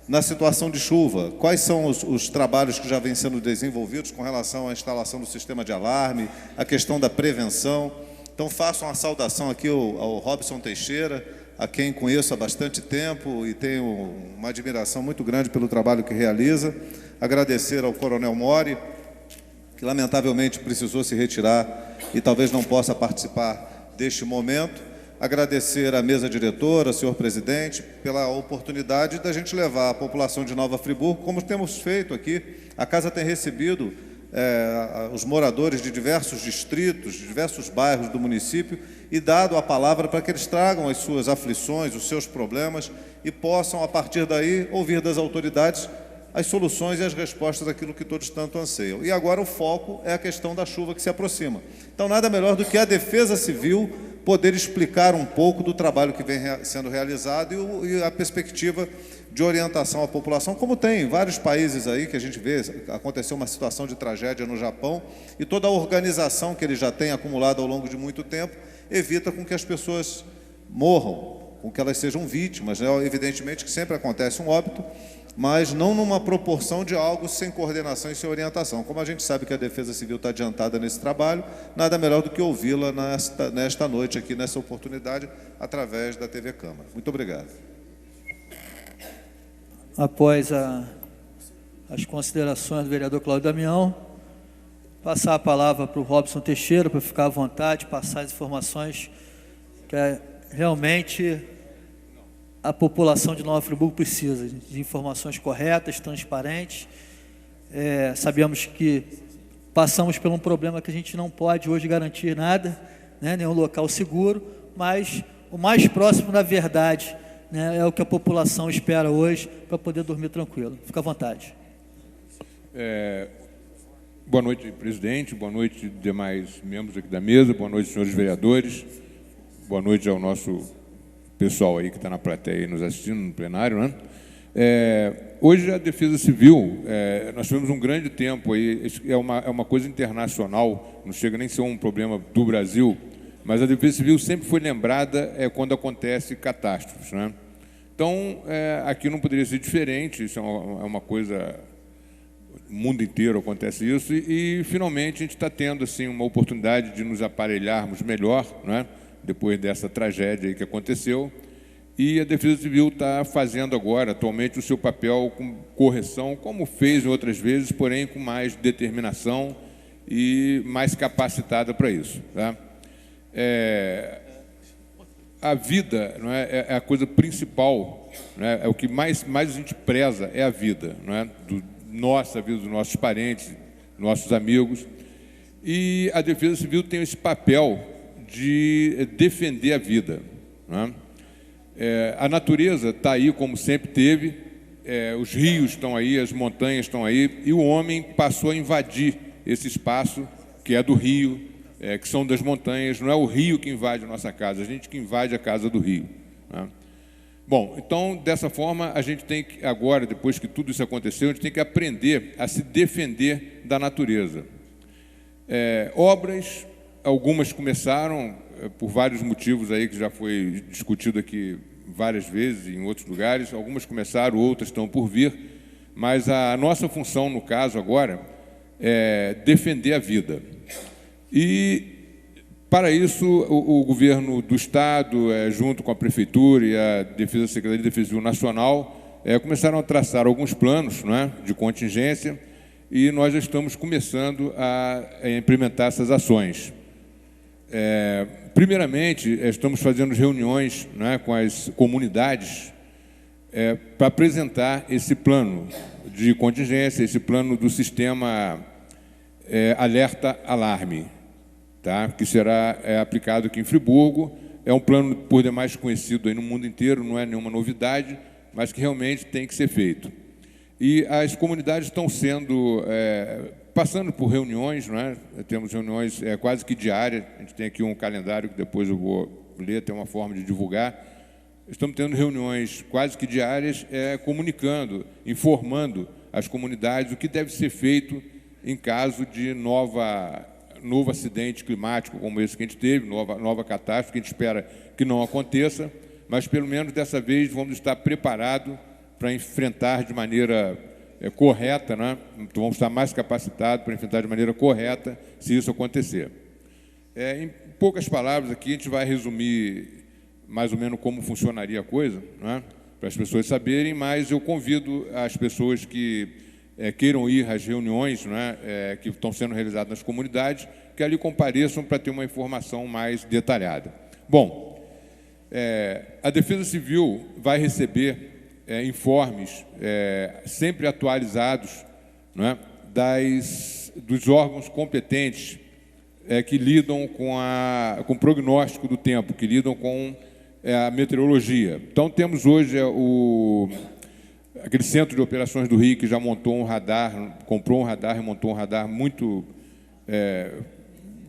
na situação de chuva. Quais são os trabalhos que já vêm sendo desenvolvidos com relação à instalação do sistema de alarme, a questão da prevenção. Então, faço uma saudação aqui ao Robson Teixeira, a quem conheço há bastante tempo e tenho uma admiração muito grande pelo trabalho que realiza. Agradecer ao coronel Mori, que lamentavelmente precisou se retirar e talvez não possa participar deste momento. Agradecer à mesa diretora, senhor presidente, pela oportunidade da gente levar a população de Nova Friburgo, como temos feito aqui. A casa tem recebido os moradores de diversos distritos, de diversos bairros do município, e dado a palavra para que eles tragam as suas aflições, os seus problemas, e possam, a partir daí, ouvir das autoridades as soluções e as respostas daquilo que todos tanto anseiam. E agora o foco é a questão da chuva que se aproxima. Então, nada melhor do que a Defesa Civil poder explicar um pouco do trabalho que vem sendo realizado e a perspectiva de orientação à população, como tem em vários países aí que a gente vê, aconteceu uma situação de tragédia no Japão, e toda a organização que ele já tem acumulado ao longo de muito tempo evita com que as pessoas morram, com que elas sejam vítimas, né? Evidentemente que sempre acontece um óbito, mas não numa proporção de algo sem coordenação e sem orientação. Como a gente sabe que a Defesa Civil está adiantada nesse trabalho, nada melhor do que ouvi-la nesta noite aqui, nessa oportunidade, através da TV Câmara. Muito obrigado. Após as considerações do vereador Cláudio Damião, passar a palavra para o Robson Teixeira, para ficar à vontade, passar as informações que realmente a população de Nova Friburgo precisa, de informações corretas, transparentes. Sabemos que passamos por um problema que a gente não pode hoje garantir nada, né, nenhum local seguro, mas o mais próximo da verdade, né, é o que a população espera hoje para poder dormir tranquilo. Fica à vontade. Boa noite, presidente. Boa noite, demais membros aqui da mesa. Boa noite, senhores vereadores. Boa noite ao nosso pessoal aí que está na plateia e nos assistindo no plenário, né? Hoje a Defesa Civil, nós tivemos um grande tempo aí, é uma coisa internacional, não chega nem a ser um problema do Brasil, mas a Defesa Civil sempre foi lembrada quando acontece catástrofes, né? Então, aqui não poderia ser diferente, isso é uma coisa, o mundo inteiro acontece isso, e finalmente a gente está tendo assim, uma oportunidade de nos aparelharmos melhor, né? Depois dessa tragédia aí que aconteceu, e a Defesa Civil está fazendo agora, atualmente, o seu papel com correção, como fez outras vezes, porém com mais determinação e mais capacitada para isso, tá? A vida, não é a coisa principal, não é o que mais a gente preza, é a vida, não é? Nossa vida, dos nossos parentes, nossos amigos, e a Defesa Civil tem esse papel de defender a vida, né? A natureza está aí como sempre teve, os rios estão aí, as montanhas estão aí, e o homem passou a invadir esse espaço que é do rio, que são das montanhas. Não é o rio que invade a nossa casa, a gente que invade a casa do rio, né? Bom, então, dessa forma, a gente tem que, agora, depois que tudo isso aconteceu, a gente tem que aprender a se defender da natureza. Obras, algumas começaram por vários motivos aí que já foi discutido aqui várias vezes em outros lugares. Algumas começaram, outras estão por vir, mas a nossa função, no caso agora, é defender a vida. E, para isso, o governo do Estado, junto com a Prefeitura e a Secretaria de Defesa Civil Nacional, começaram a traçar alguns planos, né, de contingência, e nós já estamos começando a implementar essas ações. Primeiramente, estamos fazendo reuniões, né, com as comunidades para apresentar esse plano de contingência, esse plano do sistema alerta-alarme, tá? Que será aplicado aqui em Friburgo. É um plano, por demais, conhecido aí no mundo inteiro, não é nenhuma novidade, mas que realmente tem que ser feito. E as comunidades estão sendo, passando por reuniões, não é? Temos reuniões quase que diárias, a gente tem aqui um calendário que depois eu vou ler, tem uma forma de divulgar. Estamos tendo reuniões quase que diárias, comunicando, informando as comunidades o que deve ser feito em caso de novo acidente climático como esse que a gente teve, nova catástrofe, que a gente espera que não aconteça, mas pelo menos dessa vez vamos estar preparados para enfrentar de maneira correta, né? Então, vamos estar mais capacitados para enfrentar de maneira correta se isso acontecer. Em poucas palavras aqui, a gente vai resumir mais ou menos como funcionaria a coisa, né? Para as pessoas saberem, mas eu convido as pessoas que queiram ir às reuniões, né, que estão sendo realizadas nas comunidades, que ali compareçam para ter uma informação mais detalhada. Bom, a Defesa Civil vai receber informes sempre atualizados, né, dos órgãos competentes que lidam com o prognóstico do tempo, que lidam com a meteorologia. Então, temos hoje aquele Centro de Operações do Rio, que já montou um radar, comprou um radar e montou um radar muito...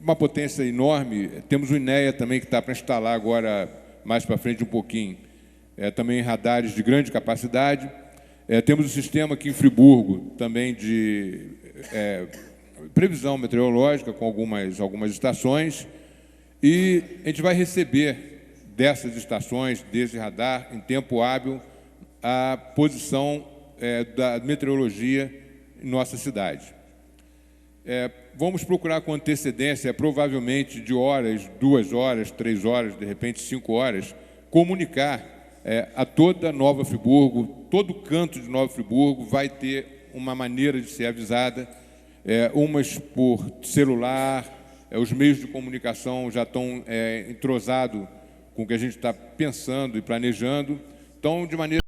uma potência enorme. Temos o INEA também, que está para instalar agora, mais para frente um pouquinho, também radares de grande capacidade. Temos o sistema aqui em Friburgo, também de previsão meteorológica, com algumas estações, e a gente vai receber dessas estações, desse radar, em tempo hábil, a posição da meteorologia em nossa cidade. Vamos procurar com antecedência, provavelmente de horas, 2 horas, 3 horas, de repente 5 horas, comunicar a toda Nova Friburgo, todo canto de Nova Friburgo vai ter uma maneira de ser avisada, umas por celular, os meios de comunicação já estão entrosados com o que a gente está pensando e planejando, então, de maneira